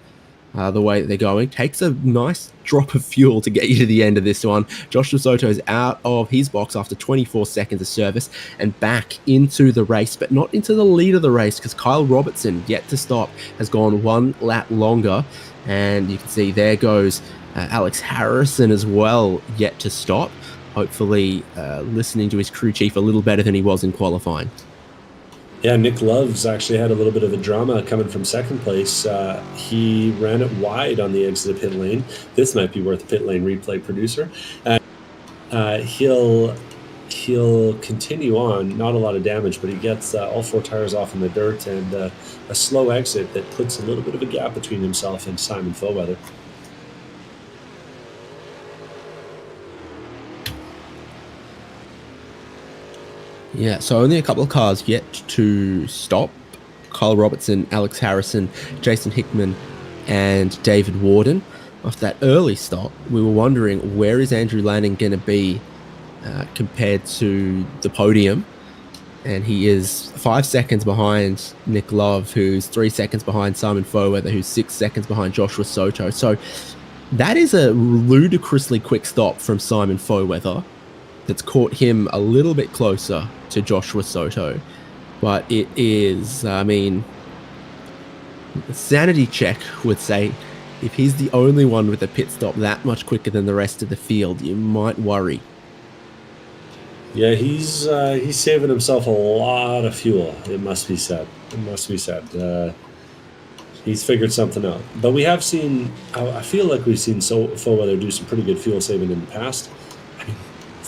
The way that they're going takes a nice drop of fuel to get you to the end of this one. Joshua Soto is out of his box after 24 seconds of service and back into the race, but not into the lead of the race, because Kyle Robertson, yet to stop, has gone 1 lap longer. And you can see there goes Alex Harrison as well, yet to stop. Hopefully listening to his crew chief a little better than he was in qualifying. Yeah, Nick Love's actually had a little bit of a drama coming from second place. He ran it wide on the exit of pit lane. This might be worth a pit lane replay producer. He'll continue on, not a lot of damage, but he gets all 4 tires off in the dirt, and a slow exit that puts a little bit of a gap between himself and Simon Foweather. Yeah, so only a couple of cars yet to stop. Kyle Robertson, Alex Harrison, Jason Hickman, and David Warden. After that early stop, we were wondering, where is Andrew Lanning going to be compared to the podium? And he is 5 seconds behind Nick Love, who's 3 seconds behind Simon Foweather, who's 6 seconds behind Joshua Soto. So that is a ludicrously quick stop from Simon Foweather that's caught him a little bit closer to Joshua Soto. But it is, I mean, a sanity check would say if he's the only one with a pit stop that much quicker than the rest of the field, you might worry. Yeah, he's saving himself a lot of fuel, it must be said. He's figured something out. But we have seen, I feel like we've seen Foweather do some pretty good fuel saving in the past.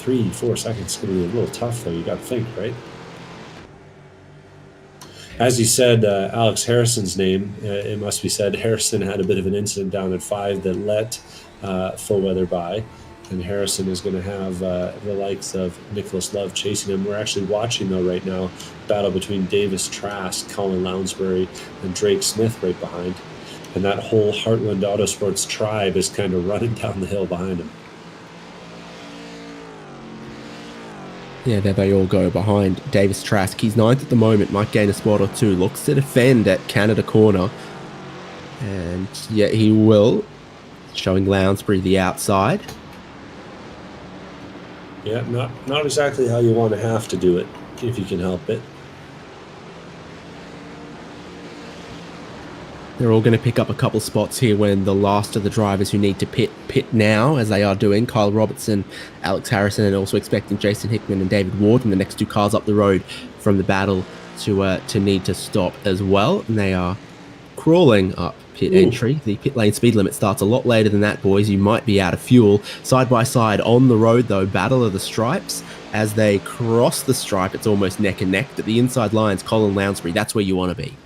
3-4 seconds is going to be a little tough, though. You got to think, right? As you said, Alex Harrison's name, it must be said, Harrison had a bit of an incident down at 5 that let Full Weather by. And Harrison is going to have the likes of Nicholas Love chasing him. We're actually watching, though, right now, battle between Davis Trask, Colin Lounsbury, and Drake Smith right behind. And that whole Heartland Autosports tribe is kind of running down the hill behind him. Yeah, there they all go behind Davis Trask. He's 9th at the moment, might gain a spot or two. Looks to defend at Canada Corner. And yeah, he will. Showing Lounsbury the outside. Yeah, not exactly how you want to have to do it, if you can help it. They're all going to pick up a couple spots here when the last of the drivers who need to pit now, as they are doing. Kyle Robertson, Alex Harrison, and also expecting Jason Hickman and David Ward, and the next 2 cars up the road from the battle to need to stop as well. And they are crawling up pit entry. The pit lane speed limit starts a lot later than that, boys. You might be out of fuel. Side by side on the road, though, battle of the stripes. As they cross the stripe, it's almost neck and neck. But the inside lines, Colin Lounsbury, that's where you want to be.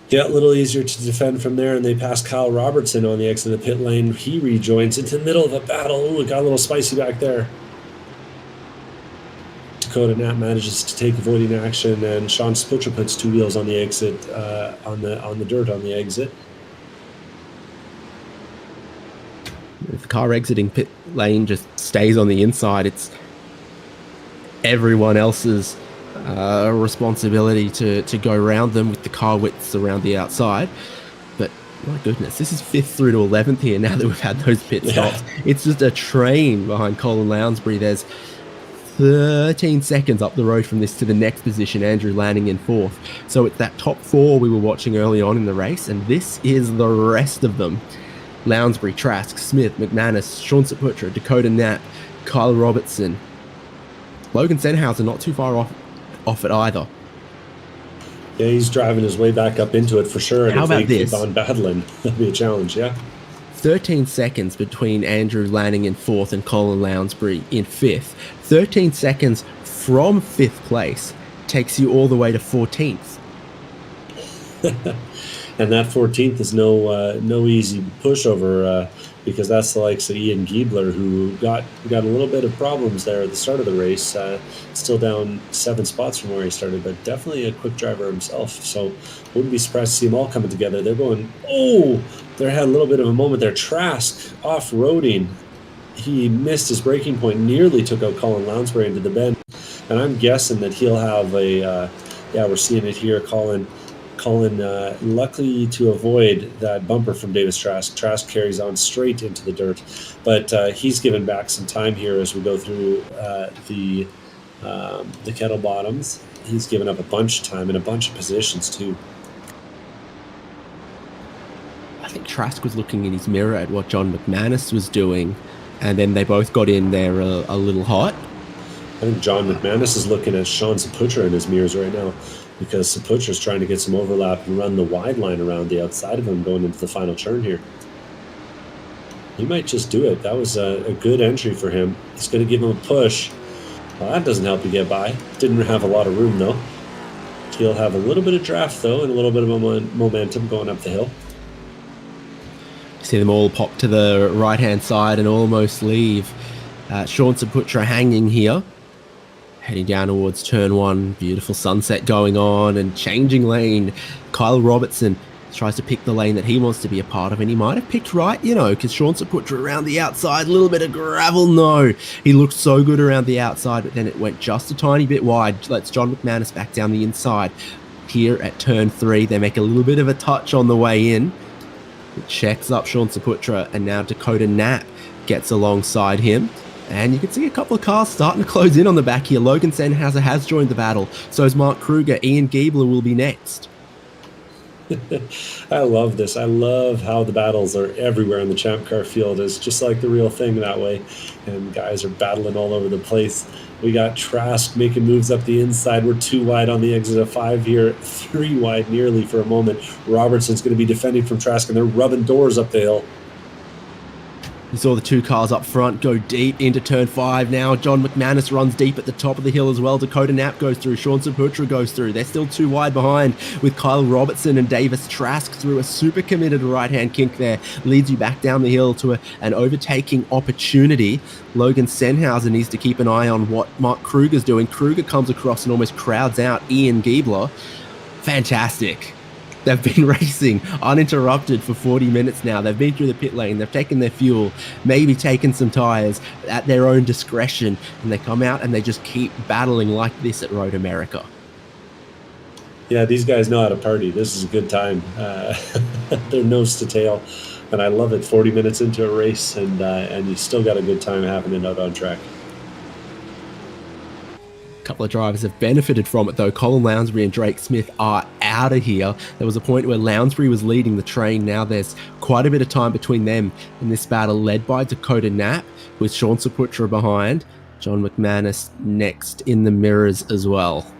Yeah, a little easier to defend from there, and they pass Kyle Robertson on the exit of the pit lane. He rejoins into the middle of the battle. Ooh, it got a little spicy back there. Dakota Knapp manages to take avoiding action, and Sean Sputra puts 2 wheels on the exit, on the dirt on the exit. If the car exiting pit lane just stays on the inside, it's everyone else's responsibility to go around them with the car widths around the outside. But my goodness, this is 5th through to 11th here now that we've had those pit stops. It's just a train behind Colin Lounsbury. There's 13 seconds up the road from this to the next position, Andrew Lanning in 4th. So it's that top 4 we were watching early on in the race, and this is the rest of them. Lounsbury, Trask, Smith, McManus, Sean Saputra, Dakota Knapp, Kyle Robertson. Logan Senhauser not too far off it either. Yeah, he's driving his way back up into it for sure. And how about this? Keep on battling, that'll be a challenge, yeah. 13 seconds between Andrew Lanning in 4th and Colin Lounsbury in 5th. 13 seconds from 5th place takes you all the way to 14th. And that 14th is no easy pushover because that's the likes of Ian Giebler, who got a little bit of problems there at the start of the race. Still down 7 spots from where he started, but definitely a quick driver himself. So wouldn't be surprised to see them all coming together. They're going, they had a little bit of a moment there. Trask off-roading. He missed his braking point, nearly took out Colin Lounsbury into the bend. And I'm guessing that he'll have we're seeing it here, Colin, luckily to avoid that bumper from Davis Trask. Trask carries on straight into the dirt, but he's given back some time here as we go through the kettle bottoms. He's given up a bunch of time and a bunch of positions too. I think Trask was looking in his mirror at what John McManus was doing, and then they both got in there a little hot. I think John McManus is looking at Sean Saputra in his mirrors right now, because Saputra's trying to get some overlap and run the wide line around the outside of him going into the final turn here. He might just do it. That was a good entry for him. He's going to give him a push. Well, that doesn't help you get by. Didn't have a lot of room, though. He'll have a little bit of draft, though, and a little bit of momentum going up the hill. See them all pop to the right-hand side and almost leave. Sean Saputra hanging here. Heading down towards turn 1. Beautiful sunset going on and changing lane. Kyle Robertson tries to pick the lane that he wants to be a part of, and he might have picked right, because Sean Saputra around the outside, a little bit of gravel. No, he looked so good around the outside, but then it went just a tiny bit wide. Lets John McManus back down the inside. Here at turn 3, they make a little bit of a touch on the way in. It checks up Sean Saputra, and now Dakota Knapp gets alongside him. And you can see a couple of cars starting to close in on the back here. Logan Senhauser has joined the battle. So is Mark Kruger. Ian Giebler will be next. I love this. I love how the battles are everywhere in the Champ Car field. It's just like the real thing that way. And guys are battling all over the place. We got Trask making moves up the inside. We're 2 wide on the exit of 5 here. 3 wide nearly for a moment. Robertson's going to be defending from Trask, and they're rubbing doors up the hill. You saw the two cars up front go deep into turn 5 now. John McManus runs deep at the top of the hill as well. Dakota Knapp goes through. Sean Saputra goes through. They're still too wide behind with Kyle Robertson and Davis Trask through a super committed right-hand kink there. Leads you back down the hill to an overtaking opportunity. Logan Senhauser needs to keep an eye on what Mark Kruger's doing. Kruger comes across and almost crowds out Ian Giebler. Fantastic. They've been racing uninterrupted for 40 minutes now. They've been through the pit lane. They've taken their fuel, maybe taken some tyres at their own discretion, and they come out and they just keep battling like this at Road America. Yeah, these guys know how to party. This is a good time. They're nose to tail, and I love it. 40 minutes into a race, and you still got a good time having it out on track. Couple of drivers have benefited from it though. Colin Lounsbury and Drake Smith are out of here. There was a point where Lounsbury was leading the train. Now there's quite a bit of time between them in this battle, led by Dakota Knapp with Sean Saputra behind. John McManus next in the mirrors as well.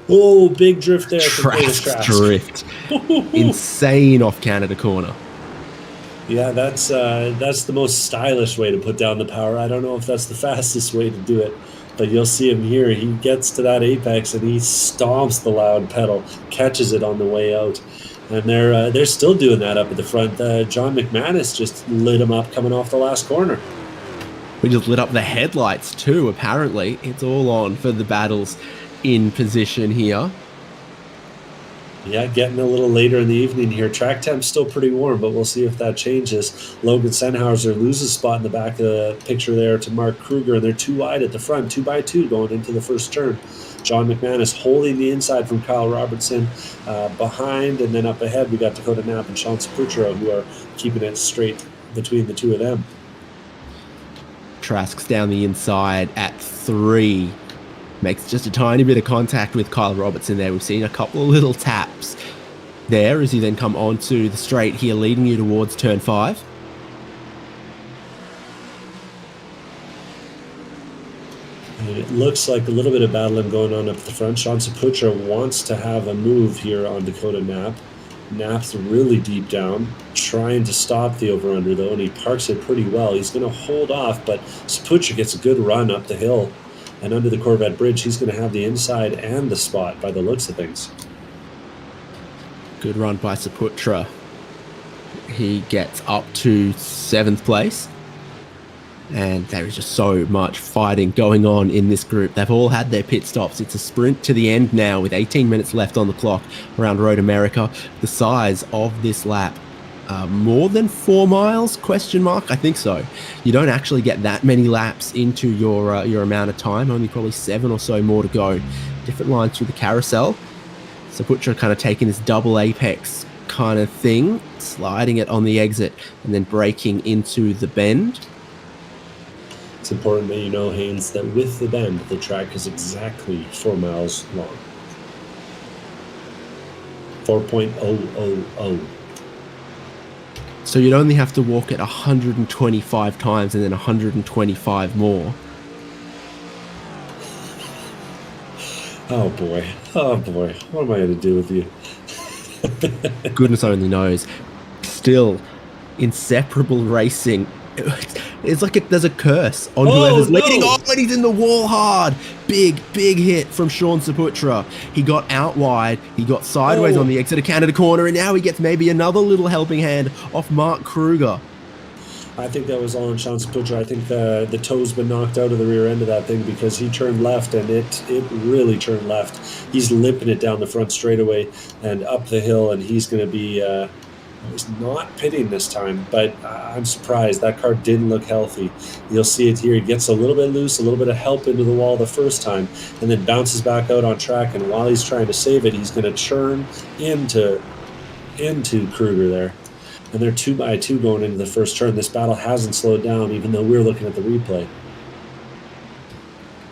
Oh, big drift there. Trask drift. Insane off Canada corner. Yeah, that's the most stylish way to put down the power. I don't know if that's the fastest way to do it, but you'll see him here. He gets to that apex and he stomps the loud pedal, catches it on the way out, and they're still doing that up at the front. John McManus just lit him up coming off the last corner. We just lit up the headlights too. Apparently, it's all on for the battles in position here. Yeah, getting a little later in the evening here. Track temp's still pretty warm, but we'll see if that changes. Logan Senhauser loses spot in the back of the picture there to Mark Kruger, and they're too wide at the front, 2x2 going into the first turn. John McManus holding the inside from Kyle Robertson behind, and then up ahead we got Dakota Knapp and Sean Saputra, who are keeping it straight between the two of them. Trask's down the inside at 3. Makes just a tiny bit of contact with Kyle Robertson there. We've seen a couple of little taps there as he then come onto the straight here, leading you towards turn 5. And it looks like a little bit of battling going on up the front. Sean Saputra wants to have a move here on Dakota Knapp. Knapp's really deep down, trying to stop the over-under though, and he parks it pretty well. He's going to hold off, but Saputra gets a good run up the hill. And under the Corvette bridge, he's going to have the inside and the spot by the looks of things. Good run by Saputra. He gets up to 7th place. And there is just so much fighting going on in this group. They've all had their pit stops. It's a sprint to the end now with 18 minutes left on the clock around Road America. The size of this lap, more than 4 miles, question mark? I think so. You don't actually get that many laps into your amount of time, only probably 7 or so more to go. Different lines through the carousel. Saputra kind of taking this double apex kind of thing, sliding it on the exit and then braking into the bend. It's important that you know, Haynes, that with the bend, the track is exactly 4 miles long. 4.000. So you'd only have to walk it 125 times and then 125 more. Oh boy. What am I going to do with you? Goodness only knows. Still, inseparable racing. It's like there's a curse on whoever's leading. Oh, and he's in the wall hard. Big hit from Sean Saputra. He got out wide. He got sideways on the exit of Canada corner, and now he gets maybe another little helping hand off Mark Kruger. I think that was all on Sean Saputra. I think the toe's been knocked out of the rear end of that thing because he turned left, and it really turned left. He's limping it down the front straightaway and up the hill, and he's going to be... He's not pitting this time, but I'm surprised. That car didn't look healthy. You'll see it here. He gets a little bit loose, a little bit of help into the wall the first time, and then bounces back out on track. And while he's trying to save it, he's going to churn into Kruger there. And they're 2x2 going into the first turn. This battle hasn't slowed down, even though we're looking at the replay.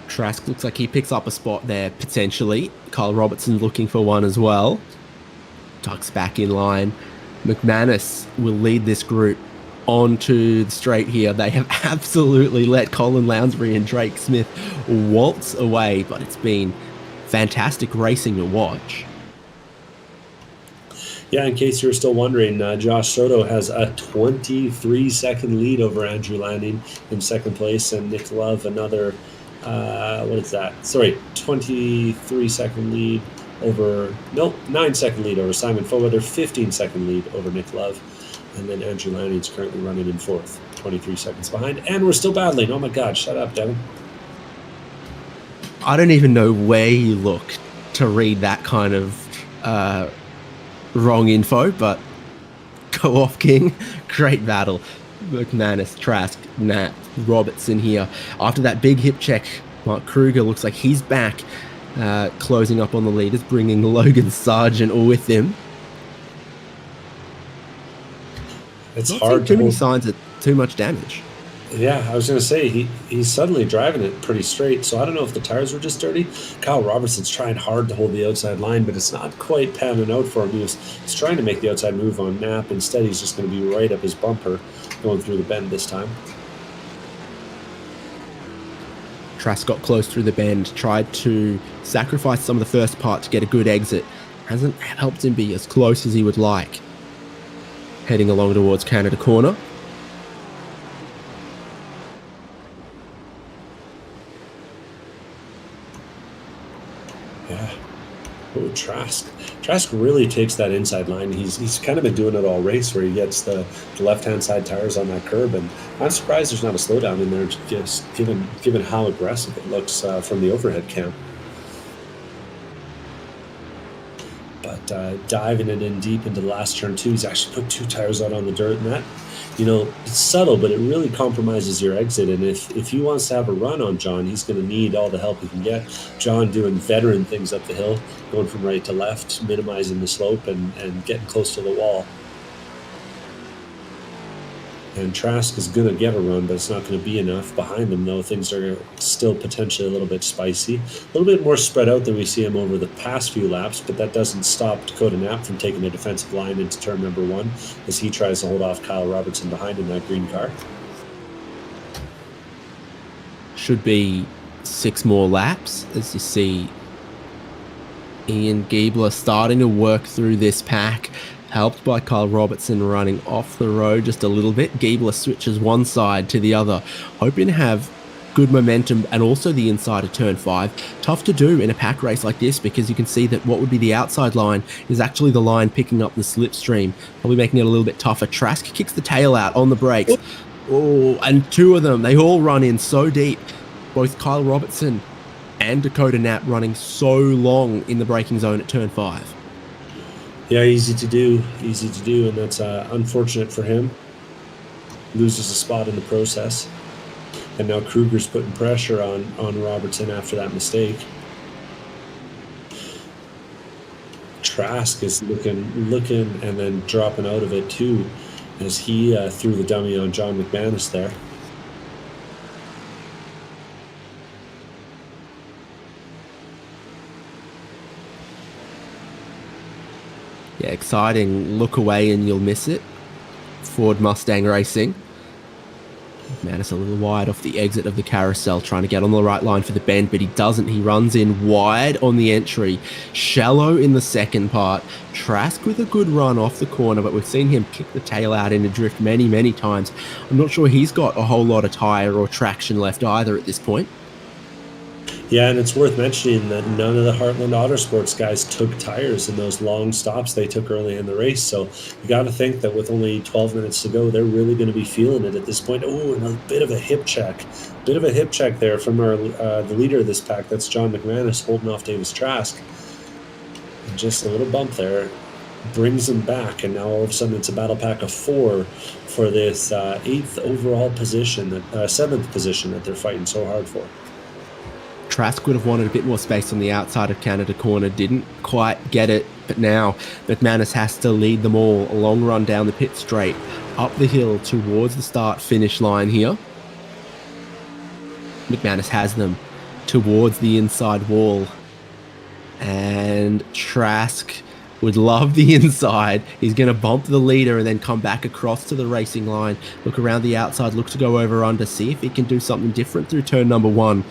Trask looks like he picks up a spot there, potentially. Kyle Robertson looking for one as well. Tucks back in line. McManus will lead this group onto the straight here. They have absolutely let Colin Lounsbury and Drake Smith waltz away, but it's been fantastic racing to watch. Yeah, in case you were still wondering, Josh Soto has a 23-second lead over Andrew Landing in second place, and Nick Love another, what is that? Sorry, 23-second lead over, nope, 9-second lead over Simon Foweather, 15-second lead over Nick Love, and then Andrew Landing's currently running in fourth, 23 seconds behind, and we're still battling. Oh my God, shut up, Devin. I don't even know where you look to read that kind of wrong info, but go off, King. Great battle. McManus, Trask, Nat, Robertson here. After that big hip check, Mark Kruger looks like he's back, closing up on the leaders, bringing Logan Sargent with him. It's Not hard. Too many signs of too much damage. Yeah, I was going to say, he's suddenly driving it pretty straight, so I don't know if the tires were just dirty. Kyle Robertson's trying hard to hold the outside line, but it's not quite panning out for him. He's trying to make the outside move on Knapp. Instead, he's just going to be right up his bumper going through the bend this time. Trask got close through the bend, tried to sacrifice some of the first part to get a good exit. Hasn't helped him be as close as he would like. Heading along towards Canada corner. Yeah. Oh, Trask. Trask really takes that inside line. He's kind of been doing it all race, where he gets the left-hand side tires on that curb, and I'm surprised there's not a slowdown in there, just given how aggressive it looks from the overhead cam. But diving it in deep into the last turn too, he's actually put 2 tires out on the dirt, and that, it's subtle, but it really compromises your exit. And if he wants to have a run on John, he's going to need all the help he can get. John doing veteran things up the hill, going from right to left, minimizing the slope and getting close to the wall. And Trask is going to get a run, but it's not going to be enough. Behind him, though, things are still potentially a little bit spicy. A little bit more spread out than we see him over the past few laps, but that doesn't stop Dakota Knapp from taking a defensive line into turn number 1 as he tries to hold off Kyle Robertson behind in that green car. Should be 6 more laps, as you see Ian Giebler starting to work through this pack. Helped by Kyle Robertson running off the road just a little bit. Giebler switches one side to the other, hoping to have good momentum and also the inside of turn 5. Tough to do in a pack race like this, because you can see that what would be the outside line is actually the line picking up the slipstream, probably making it a little bit tougher. Trask kicks the tail out on the brakes. Oh, and 2 of them, they all run in so deep. Both Kyle Robertson and Dakota Knapp running so long in the braking zone at turn 5. Yeah, easy to do, and that's unfortunate for him. Loses a spot in the process. And now Kruger's putting pressure on Robertson after that mistake. Trask is looking and then dropping out of it too, as he threw the dummy on John McManus there. Yeah, exciting. Look away and you'll miss it. Ford Mustang Racing. McManus a little wide off the exit of the carousel, trying to get on the right line for the bend, but he doesn't. He runs in wide on the entry, shallow in the second part. Trask with a good run off the corner, but we've seen him kick the tail out in a drift many, many times. I'm not sure he's got a whole lot of tire or traction left either at this point. Yeah, and it's worth mentioning that none of the Heartland Autosports guys took tires in those long stops they took early in the race. So you got to think that with only 12 minutes to go, they're really going to be feeling it at this point. Oh, and a bit of a hip check. Bit of a hip check there from our the leader of this pack. That's John McManus holding off Davis Trask. And just a little bump there brings him back, and now all of a sudden it's a battle pack of 4 for this 8th overall position, 7th position that they're fighting so hard for. Trask would have wanted a bit more space on the outside of Canada corner, didn't quite get it, but now McManus has to lead them all. A long run down the pit straight, up the hill towards the start-finish line here. McManus has them towards the inside wall, and Trask would love the inside. He's going to bump the leader and then come back across to the racing line, look around the outside, look to go over under, see if he can do something different through turn number 1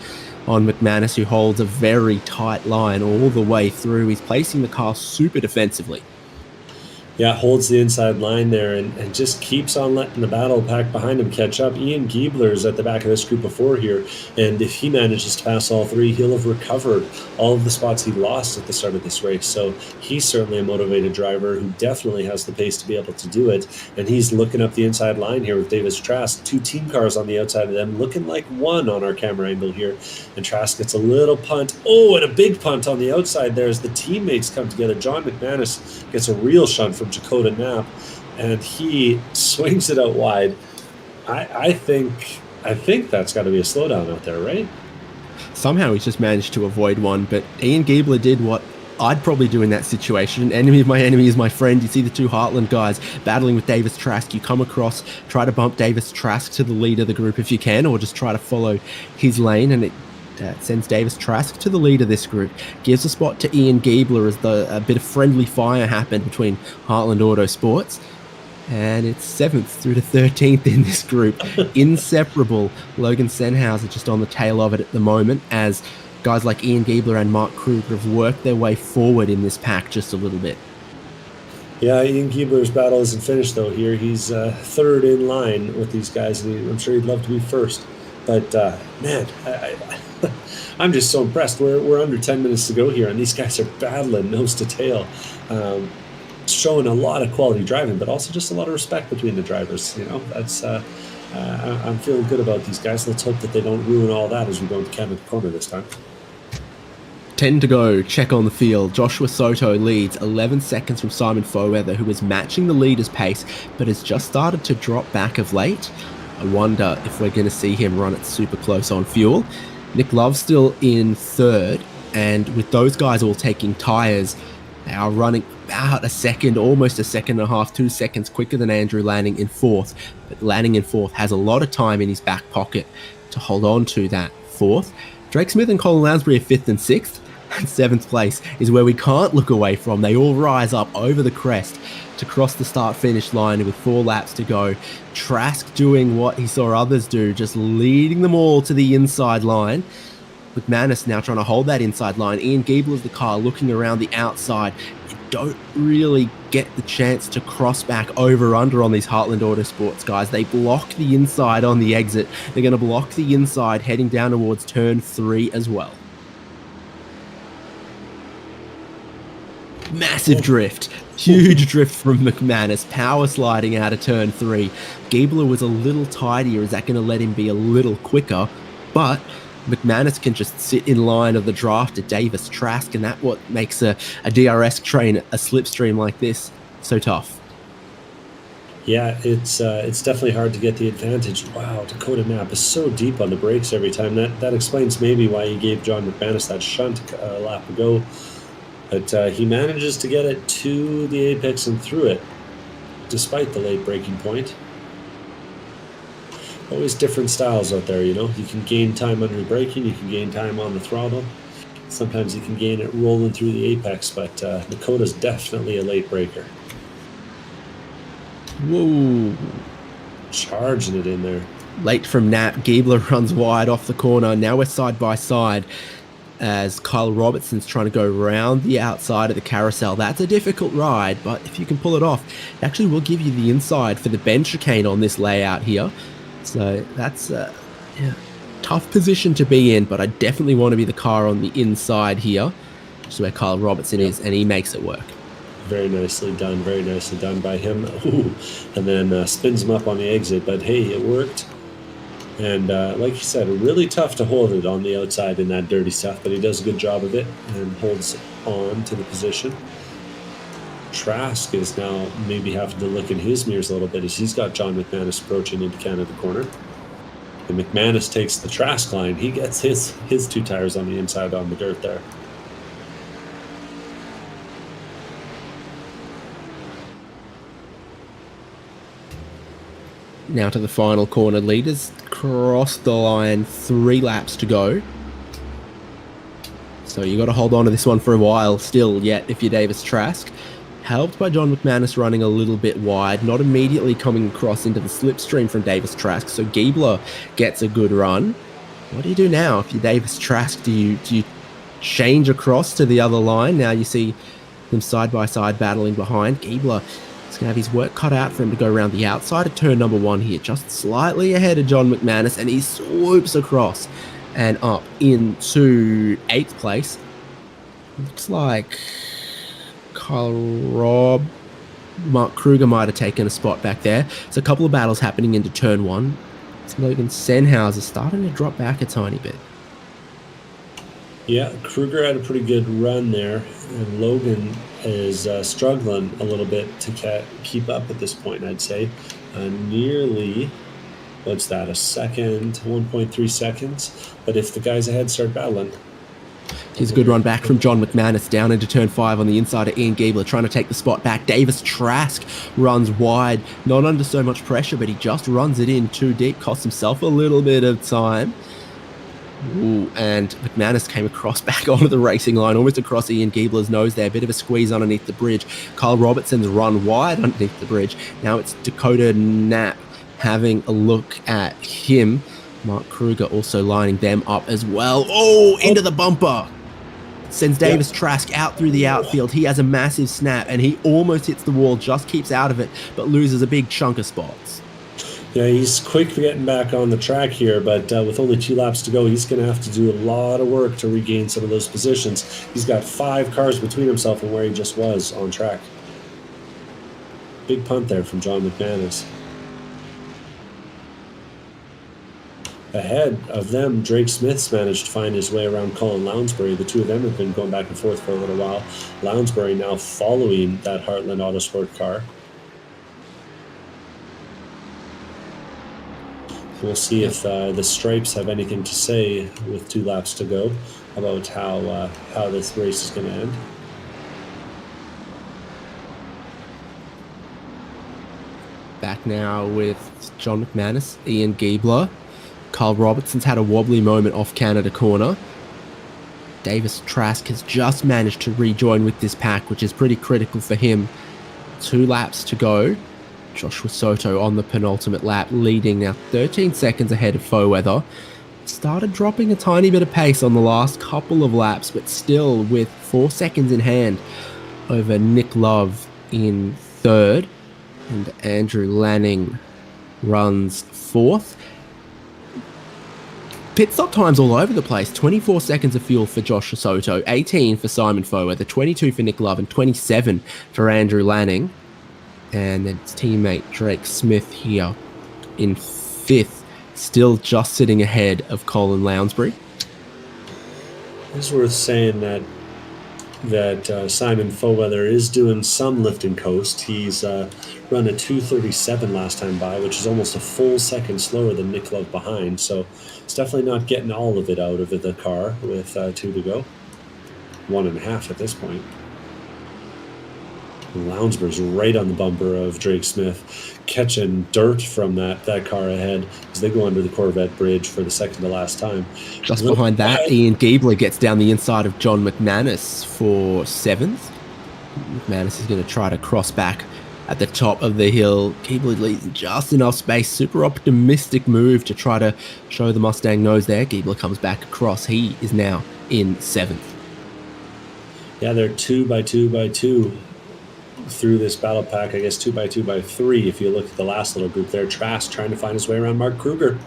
on McManus, who holds a very tight line all the way through. He's placing the car super defensively. Yeah, holds the inside line there and just keeps on letting the battle pack behind him catch up. Ian Giebler's at the back of this group of four here, and if he manages to pass all three, he'll have recovered all of the spots he lost at the start of this race. So he's certainly a motivated driver who definitely has the pace to be able to do it, and he's looking up the inside line here with Davis Trask. Two team cars on the outside of them, looking like one on our camera angle here, and Trask gets a little punt. Oh, and a big punt on the outside there as the teammates come together. John McManus gets a real shunt from Dakota Knapp, and he swings it out wide. I think that's got to be a slowdown out there, right? Somehow he's just managed to avoid one, but Ian Giebler did what I'd probably do in that situation. Enemy of my enemy is my friend. You see the two Heartland guys battling with Davis Trask. You come across, try to bump Davis Trask to the lead of the group if you can, or just try to follow his lane, and it sends Davis Trask to the lead of this group. Gives a spot to Ian Giebler as a bit of friendly fire happened between Heartland Autosports. And it's 7th through to 13th in this group. Inseparable. Logan Senhauser just on the tail of it at the moment, as guys like Ian Giebler and Mark Kruger have worked their way forward in this pack just a little bit. Yeah, Ian Giebler's battle isn't finished though here. He's third in line with these guys, and I'm sure he'd love to be first. But man, I'm just so impressed. We're under 10 minutes to go here, and these guys are battling nose to tail, showing a lot of quality driving, but also just a lot of respect between the drivers. You know, that's I'm feeling good about these guys. Let's hope that they don't ruin all that as we go into Canada Corner this time. 10 to go, check on the field. Joshua Soto leads 11 seconds from Simon Foweather, who is matching the leader's pace, but has just started to drop back of late. I wonder if we're going to see him run it super close on fuel. Nick Love's still in third, and with those guys all taking tyres, they are running about a second, almost a second and a half, 2 seconds quicker than Andrew Lanning in fourth. But Lanning in fourth has a lot of time in his back pocket to hold on to that fourth. Drake Smith and Colin Lounsbury are fifth and sixth. And seventh place is where we can't look away from. They all rise up over the crest to cross the start-finish line with 4 laps to go. Trask doing what he saw others do, just leading them all to the inside line. McManus now trying to hold that inside line. Ian Giebler's the car looking around the outside. You don't really get the chance to cross back over-under on these Heartland Autosports guys. They block the inside on the exit. They're going to block the inside heading down towards turn 3 as well. Massive drift. Huge drift from McManus. Power sliding out of turn 3. Giebler was a little tidier. Is that going to let him be a little quicker? But McManus can just sit in line of the draft at Davis Trask, and that's what makes a DRS train, a slipstream like this, so tough. Yeah, it's definitely hard to get the advantage. Wow, Dakota Knapp is so deep on the brakes every time. That explains maybe why he gave John McManus that shunt a lap ago. But he manages to get it to the apex and through it, despite the late braking point. Always different styles out there, you know. You can gain time under braking, you can gain time on the throttle. Sometimes you can gain it rolling through the apex, but Dakota's definitely a late braker. Whoa. Charging it in there. Late from Knapp. Giebler runs wide off the corner. Now we're side by side as Kyle Robertson's trying to go around the outside of the carousel. That's a difficult ride, but if you can pull it off, it actually will give you the inside for the bend chicane on this layout here. So that's a tough position to be in, but I definitely want to be the car on the inside here, which is where Kyle Robertson is, and he makes it work. Very nicely done by him. Ooh. And then spins him up on the exit, but hey, it worked. And like you said, really tough to hold it on the outside in that dirty stuff, but he does a good job of it and holds on to the position. Trask is now maybe having to look in his mirrors a little bit as he's got John McManus approaching into Canada Corner. And McManus takes the Trask line. He gets his 2 tires on the inside on the dirt there. Now to the final corner. Leaders cross the line, 3 laps to go. So you got to hold on to this one for a while still yet if you're Davis Trask. Helped by John McManus running a little bit wide, not immediately coming across into the slipstream from Davis Trask. So Giebler gets a good run. What do you do now if you're Davis Trask? Do you change across to the other line? Now you see them side by side battling behind. Giebler is going to have his work cut out for him to go around the outside of turn number 1 here, just slightly ahead of John McManus, and he swoops across and up into 8th place. Looks like Mark Kruger might have taken a spot back there. There's a couple of battles happening into turn 1. It's Logan Senhauser starting to drop back a tiny bit. Yeah, Kruger had a pretty good run there, and Logan is struggling a little bit to keep up at this point, I'd say. Nearly, what's that, a second, 1.3 seconds? But if the guys ahead start battling... Here's a good run back from John McManus down into turn 5 on the inside of Ian Giebler, trying to take the spot back. Davis Trask runs wide, not under so much pressure, but he just runs it in too deep, costs himself a little bit of time. Ooh, and McManus came across back onto the racing line, almost across Ian Giebler's nose there. A bit of a squeeze underneath the bridge. Kyle Robertson's run wide underneath the bridge. Now it's Dakota Knapp having a look at him. Mark Kruger also lining them up as well. Oh, into the bumper. Sends Davis Trask out through the outfield. He has a massive snap, and he almost hits the wall, just keeps out of it, but loses a big chunk of spots. Yeah, he's quick for getting back on the track here, but with only 2 laps to go, he's going to have to do a lot of work to regain some of those positions. He's got 5 cars between himself and where he just was on track. Big punt there from John McManus. Ahead of them, Drake Smith's managed to find his way around Colin Lounsbury. The two of them have been going back and forth for a little while. Lounsbury now following that Heartland Autosport car. We'll see if the Stripes have anything to say with 2 laps to go about how this race is going to end. Back now with John McManus, Ian Giebler. Kyle Robertson's had a wobbly moment off Canada corner. Davis Trask has just managed to rejoin with this pack, which is pretty critical for him. 2 laps to go. Joshua Soto on the penultimate lap, leading now 13 seconds ahead of Foweather. Started dropping a tiny bit of pace on the last couple of laps, but still with 4 seconds in hand over Nick Love in 3rd. And Andrew Lanning runs 4th. Pit stop times all over the place. 24 seconds of fuel for Joshua Soto, 18 for Simon Foweather, 22 for Nick Love, and 27 for Andrew Lanning. And then his teammate Drake Smith here in 5th, still just sitting ahead of Colin Lounsbury. It's worth saying that Simon Foweather is doing some lift and coast. He's run a 2:37 last time by, which is almost a full second slower than Nick Love behind. So it's definitely not getting all of it out of the car with 2 to go. 1.5 at this point. Lounsbury's right on the bumper of Drake Smith, catching dirt from that car ahead as they go under the Corvette bridge for the second to last time. Just behind that, Ian Giebler gets down the inside of John McManus for 7th. McManus is going to try to cross back at the top of the hill. Giebler leaves just enough space. Super optimistic move to try to show the Mustang nose there. Giebler comes back across. He is now in 7th. Yeah, they're 2 by 2 by 2 through this battle pack. I guess 2 by 2 by 3 if you look at the last little group there. Trask trying to find his way around Mark Kruger.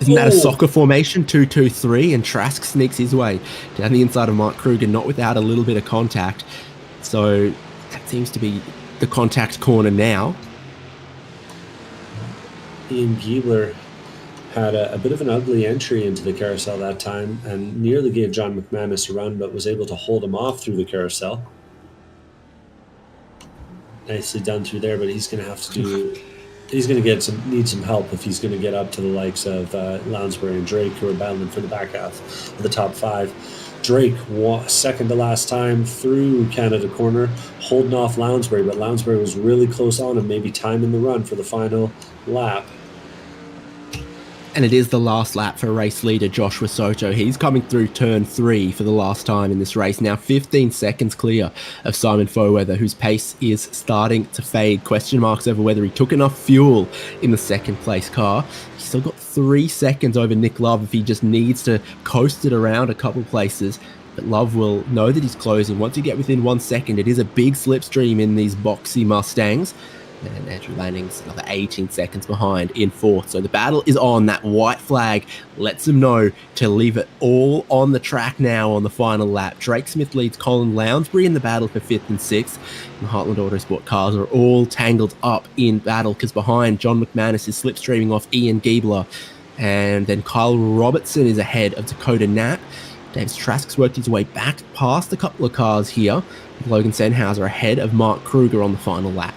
Isn't that a soccer formation? 2-2-3, and Trask sneaks his way down the inside of Mark Kruger, not without a little bit of contact. So that seems to be the contact corner now. Ian Giebler had a bit of an ugly entry into the carousel that time and nearly gave John McManus a run, but was able to hold him off through the carousel. Nicely done through there, but he's going to have to do. He's going to need some help if he's going to get up to the likes of Lounsbury and Drake, who are battling for the back half of the top 5. Drake, second to last time through Canada corner, holding off Lounsbury, but Lounsbury was really close on him, maybe timing the run for the final lap. And it is the last lap for race leader Joshua Soto. He's coming through turn 3 for the last time in this race. Now 15 seconds clear of Simon Foweather, whose pace is starting to fade. Question marks over whether he took enough fuel in the second place car. He's still got 3 seconds over Nick Love if he just needs to coast it around a couple places. but Love will know that he's closing. Once you get within 1 second, it is a big slipstream in these boxy Mustangs. And Andrew Lanning's another 18 seconds behind in fourth. So the battle is on. That white flag lets him know to leave it all on the track now on the final lap. Drake Smith leads Colin Lounsbury in the battle for fifth and sixth. And Heartland Autosport cars are all tangled up in battle because behind John McManus is slipstreaming off Ian Giebler. And then Kyle Robertson is ahead of Dakota Knapp. Davis Trask's worked his way back past a couple of cars here. Logan Sennhauser ahead of Mark Kruger on the final lap.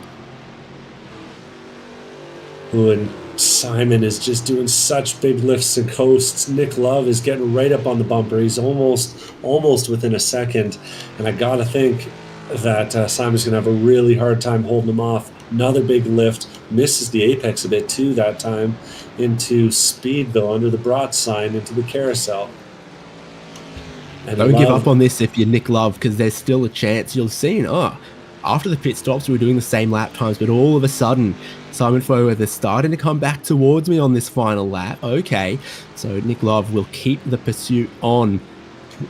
Ooh, and Simon is just doing such big lifts and coasts. Nick Love is getting right up on the bumper. He's almost within a second. And I got to think that Simon's going to have a really hard time holding him off. Another big lift. Misses the apex a bit too that time. Into speed, though, under the brought sign, into the carousel. And don't give up on this if you're Nick Love, because there's still a chance. You'll see, after the pit stops, we were doing the same lap times, but all of a sudden, Simon Foweather's starting to come back towards me on this final lap. Okay, so Nick Love will keep the pursuit on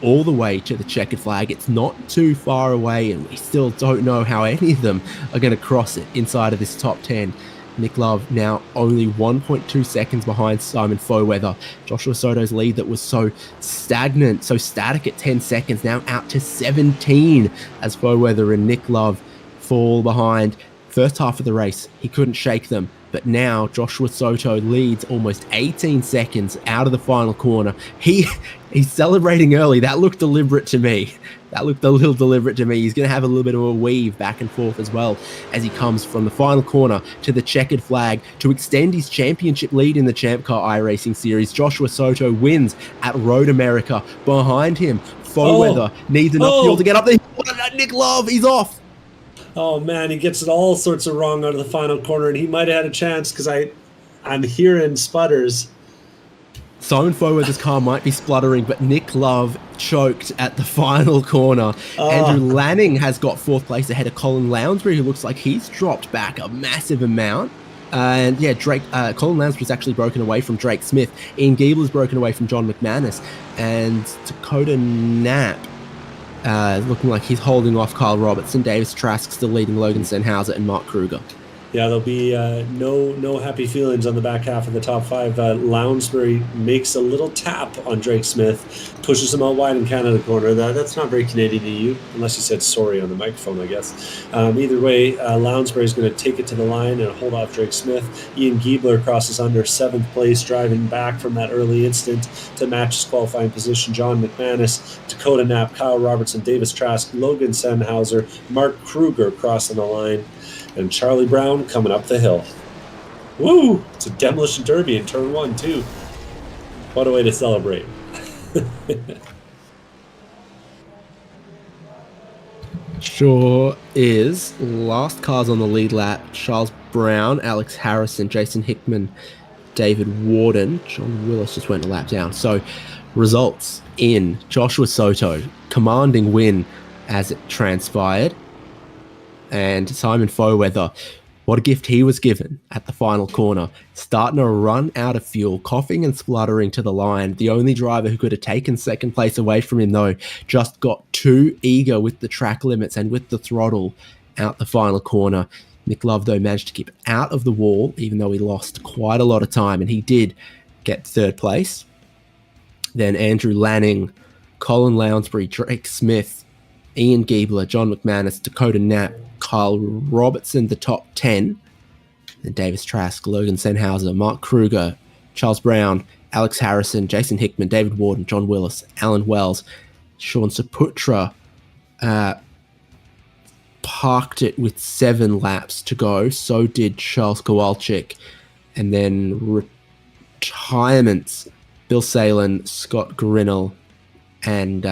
all the way to the checkered flag. It's not too far away, and we still don't know how any of them are going to cross it inside of this top 10. Nick Love now only 1.2 seconds behind Simon Foweather. Joshua Soto's lead that was so stagnant, so static at 10 seconds, now out to 17 as Foweather and Nick Love fall behind. First half of the race, he couldn't shake them. But now Joshua Soto leads almost 18 seconds out of the final corner. He's celebrating early. That looked deliberate to me. He's going to have a little bit of a weave back and forth as well as he comes from the final corner to the checkered flag to extend his championship lead in the ChampCar iRacing Series. Joshua Soto wins at Road America. Behind him, Foweather needs enough fuel to get up there. Nick Love, he's off. Oh man, he gets it all sorts of wrong out of the final corner, and he might have had a chance because I'm hearing sputters. Simon Foweather's car might be spluttering, but Nick Love choked at the final corner. Andrew Lanning has got fourth place ahead of Colin Lounsbury, who looks like he's dropped back a massive amount. And yeah, Colin Lounsbury's actually broken away from Drake Smith. Ian Giebler's broken away from John McManus. And Dakota Knapp looking like he's holding off Kyle Robertson. Davis Trask still leading Logan Sennhauser and Mark Kruger. Yeah, there'll be no happy feelings on the back half of the top five. Lounsbury makes a little tap on Drake Smith, pushes him out wide in Canada corner. That's not very Canadian to you, unless you said sorry on the microphone, I guess. Either way, Lounsbury is going to take it to the line and hold off Drake Smith. Ian Giebler crosses under seventh place, driving back from that early instant to match his qualifying position. John McManus, Dakota Knapp, Kyle Robertson, Davis Trask, Logan Sennhauser, Mark Kruger crossing the line. And Charlie Brown coming up the hill. Woo! It's a demolition derby in turn one, too. What a way to celebrate. Sure is. Last cars on the lead lap, Charles Brown, Alex Harrison, Jason Hickman, David Warden. John Willis just went a lap down. So results in Joshua Soto, commanding win as it transpired. And Simon Foweather, what a gift he was given at the final corner. Starting to run out of fuel, coughing and spluttering to the line. The only driver who could have taken second place away from him, though, just got too eager with the track limits and with the throttle out the final corner. Nick Love, though, managed to keep out of the wall, even though he lost quite a lot of time, and he did get third place. Then Andrew Lanning, Colin Lounsbury, Drake Smith, Ian Giebler, John McManus, Dakota Knapp, Kyle Robertson, the top 10. Then Davis Trask, Logan Sennhauser, Mark Kruger, Charles Brown, Alex Harrison, Jason Hickman, David Warden, John Willis, Alan Wells, Sean Saputra parked it with 7 laps to go. So did Charles Kowalczyk. And then retirements, Bill Salen, Scott Grinnell, and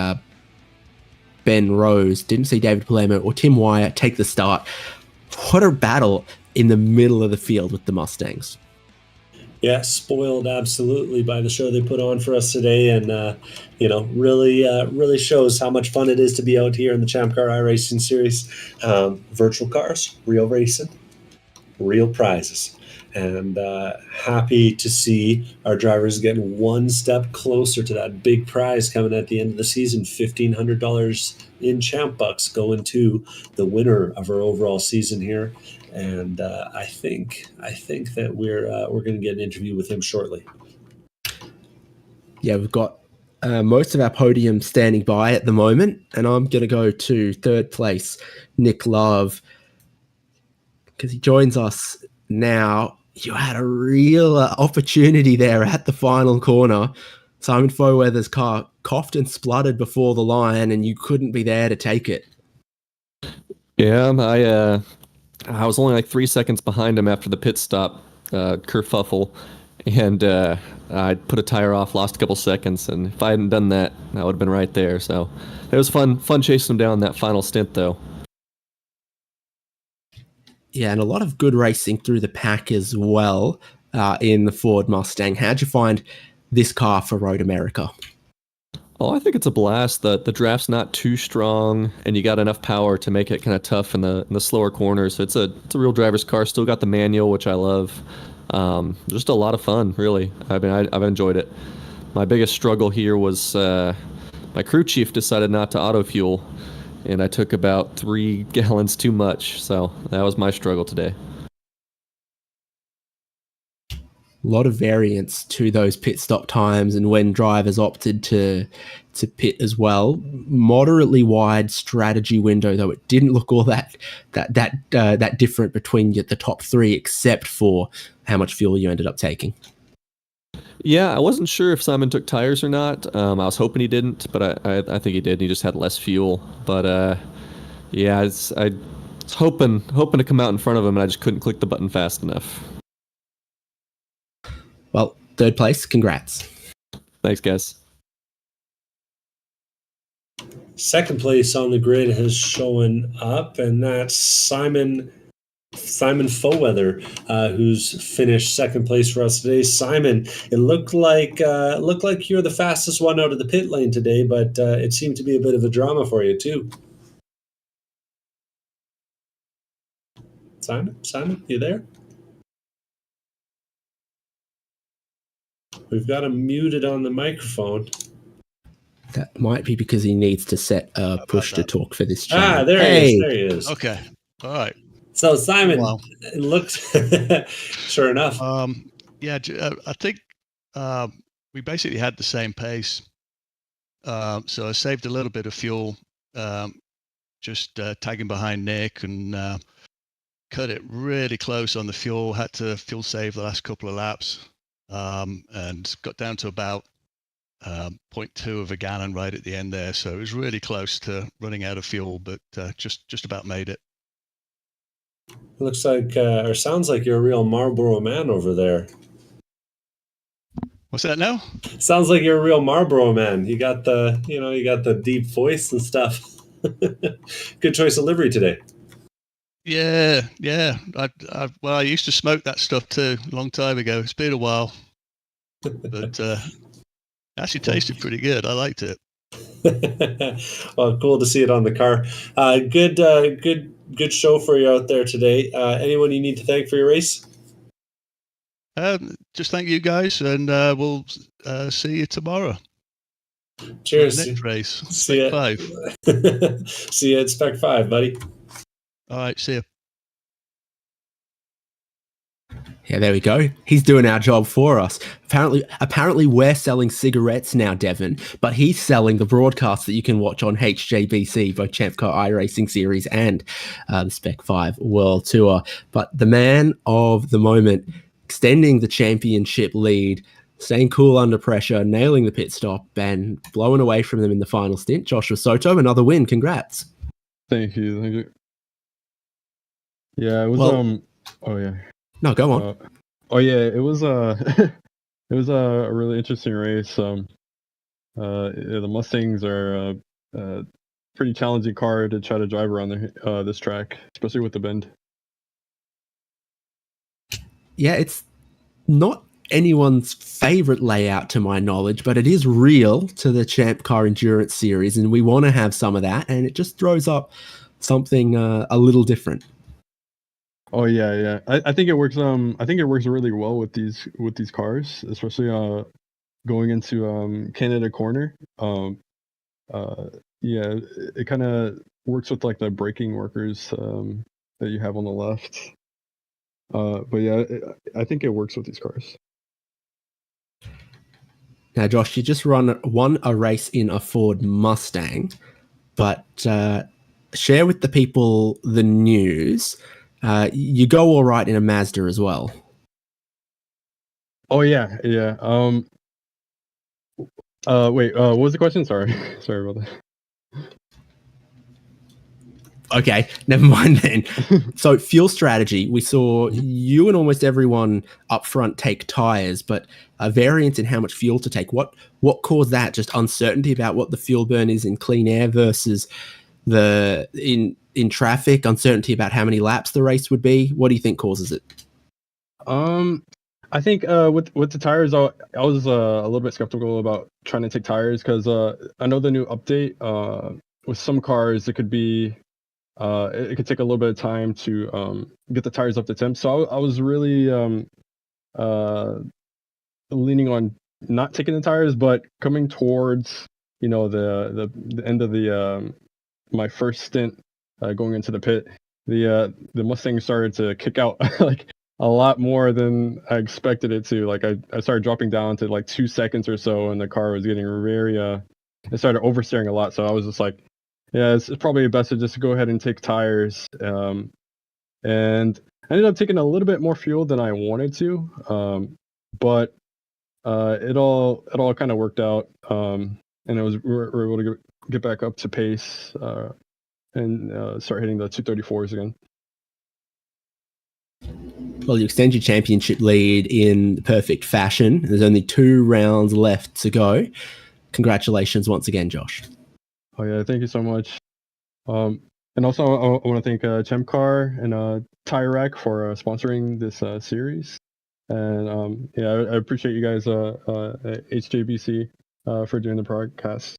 Ben Rose. Didn't see David Palermo or Tim Wyatt take the start. What a battle in the middle of the field with the Mustangs. Yeah, spoiled absolutely by the show they put on for us today, and really shows how much fun it is to be out here in the ChampCar iRacing Series. Virtual cars, real racing. real prizes. And happy to see our drivers getting one step closer to that big prize coming at the end of the season. $1,500 in champ bucks going to the winner of our overall season here. And I think that we're going to get an interview with him shortly. Yeah, we've got most of our podium standing by at the moment, and I'm going to go to third place, Nick Love, because he joins us now. You had a real opportunity there at the final corner. Simon Foweather's car coughed and spluttered before the line, and you couldn't be there to take it. Yeah, I was only like 3 seconds behind him after the pit stop kerfuffle, and I put a tire off, lost a couple seconds, and if I hadn't done that, I would have been right there. So it was fun chasing him down that final stint, though. Yeah, and a lot of good racing through the pack as well in the Ford Mustang. How'd you find this car for Road America? Oh, I think it's a blast. The draft's not too strong, and you got enough power to make it kind of tough in the slower corners. So it's a real driver's car. Still got the manual, which I love. Just a lot of fun, really. I mean, I've enjoyed it. My biggest struggle here was my crew chief decided not to auto fuel, and I took about 3 gallons too much. So that was my struggle today. A lot of variance to those pit stop times and when drivers opted to pit as well. Moderately wide strategy window, though it didn't look all that different between the top 3, except for how much fuel you ended up taking. Yeah, I wasn't sure if Simon took tires or not. I was hoping he didn't, but I think he did. He just had less fuel. But yeah, I was hoping to come out in front of him, and I just couldn't click the button fast enough. Well, third place, congrats. Thanks, guys. Second place on the grid has shown up, and that's Simon Foweather, who's finished second place for us today. Simon, it looked like you're the fastest one out of the pit lane today, but it seemed to be a bit of a drama for you too. Simon, you there? We've got him muted on the microphone. That might be because he needs to set a push to talk for this channel. There he is. Okay. All right. So Simon, it looked sure enough. Yeah, I think we basically had the same pace. So I saved a little bit of fuel, just tagging behind Nick, and cut it really close on the fuel. Had to fuel save the last couple of laps, and got down to about 0.2 of a gallon right at the end there. So it was really close to running out of fuel, but just about made it. Looks like, or sounds like you're a real Marlboro man over there. What's that now? Sounds like you're a real Marlboro man. You got the deep voice and stuff. Good choice of livery today. Yeah. I used to smoke that stuff too, a long time ago. It's been a while, but actually tasted pretty good. I liked it. Well, cool to see it on the car. Good show for you out there today. Anyone you need to thank for your race? Just thank you guys, and we'll see you tomorrow. Cheers. Next race. See you. 5. See you at Spec 5, buddy. All right, see you. Yeah, there we go. He's doing our job for us. Apparently we're selling cigarettes now, Devon, but he's selling the broadcast that you can watch on HJBC, both ChampCar iRacing Series and the Spec 5 World Tour. But the man of the moment, extending the championship lead, staying cool under pressure, nailing the pit stop, and blowing away from them in the final stint, Joshua Soto, another win. Congrats. Thank you. Yeah, it was oh yeah. No, go on. It was it was a really interesting race. The Mustangs are a pretty challenging car to try to drive around this track, especially with the bend. Yeah, it's not anyone's favorite layout to my knowledge, but it is real to the ChampCar Endurance Series, and we want to have some of that, and it just throws up something a little different. Oh yeah. I think it works. I think it works really well with these cars, especially going into Canada Corner. Yeah, it kind of works with like the braking workers that you have on the left. But yeah, I think it works with these cars. Now, Josh, you just won a race in a Ford Mustang, but share with the people the news. You go all right in a Mazda as well. Oh yeah. Wait. What was the question? Sorry. Sorry about that. Okay, never mind then. So fuel strategy, we saw you and almost everyone up front take tires, but a variance in how much fuel to take. What caused that? Just uncertainty about what the fuel burn is in clean air versus the in traffic, uncertainty about how many laps the race would be. What do you think causes it? I think with the tires, I was a little bit skeptical about trying to take tires because I know the new update with some cars it could be it could take a little bit of time to get the tires up to temp. So I was really leaning on not taking the tires, but coming towards the end of the my first stint going into the pit, the Mustang started to kick out like a lot more than I expected it to. Like I started dropping down to like 2 seconds or so, and the car was getting very it started oversteering a lot. So I was just like, yeah, it's probably best to just go ahead and take tires. And I ended up taking a little bit more fuel than I wanted to. But it all kind of worked out. And we were able to get back up to pace and start hitting the 234s again. Well, you extend your championship lead in perfect fashion. There's only 2 rounds left to go. Congratulations once again, Josh. Oh yeah, thank you so much. And also I want to thank ChampCar and Tire Rack for sponsoring this series. And yeah, I appreciate you guys at HJBC for doing the broadcast.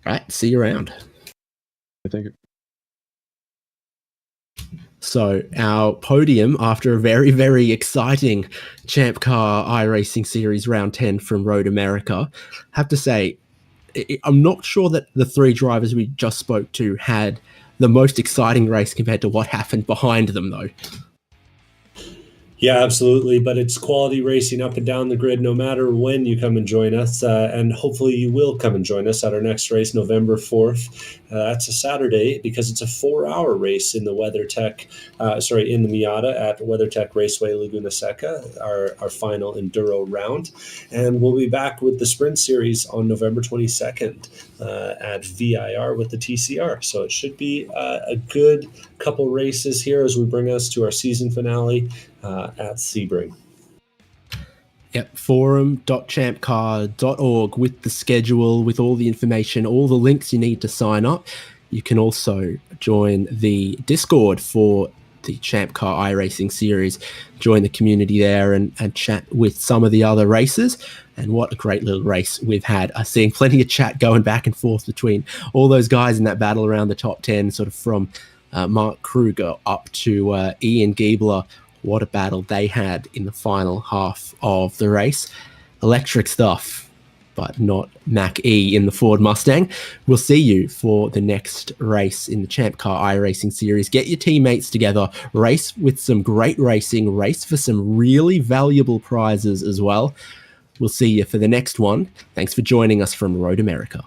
Right, see you around. Thank you. So our podium after a very, very exciting ChampCar iRacing Series Round 10 from Road America. I have to say, I'm not sure that the 3 drivers we just spoke to had the most exciting race compared to what happened behind them, though. Yeah, absolutely. But it's quality racing up and down the grid, no matter when you come and join us. And hopefully you will come and join us at our next race, November 4th. That's a Saturday because it's a 4-hour race in the in the Miata at WeatherTech Raceway Laguna Seca, our final enduro round. And we'll be back with the Sprint Series on November 22nd at VIR with the TCR. So it should be a good couple races here as we bring us to our season finale at Sebring. Yep, forum.champcar.org with the schedule, with all the information, all the links you need to sign up. You can also join the Discord for the ChampCar iRacing series, join the community there and chat with some of the other racers. And what a great little race we've had. I'm seeing plenty of chat going back and forth between all those guys in that battle around the top 10, sort of from Mark Kruger up to Ian Giebler. What a battle they had in the final half of the race. Electric stuff, but not Mach E in the Ford Mustang. We'll see you for the next race in the ChampCar iRacing series. Get your teammates together, race with some great racing, race for some really valuable prizes as well. We'll see you for the next one. Thanks for joining us from Road America.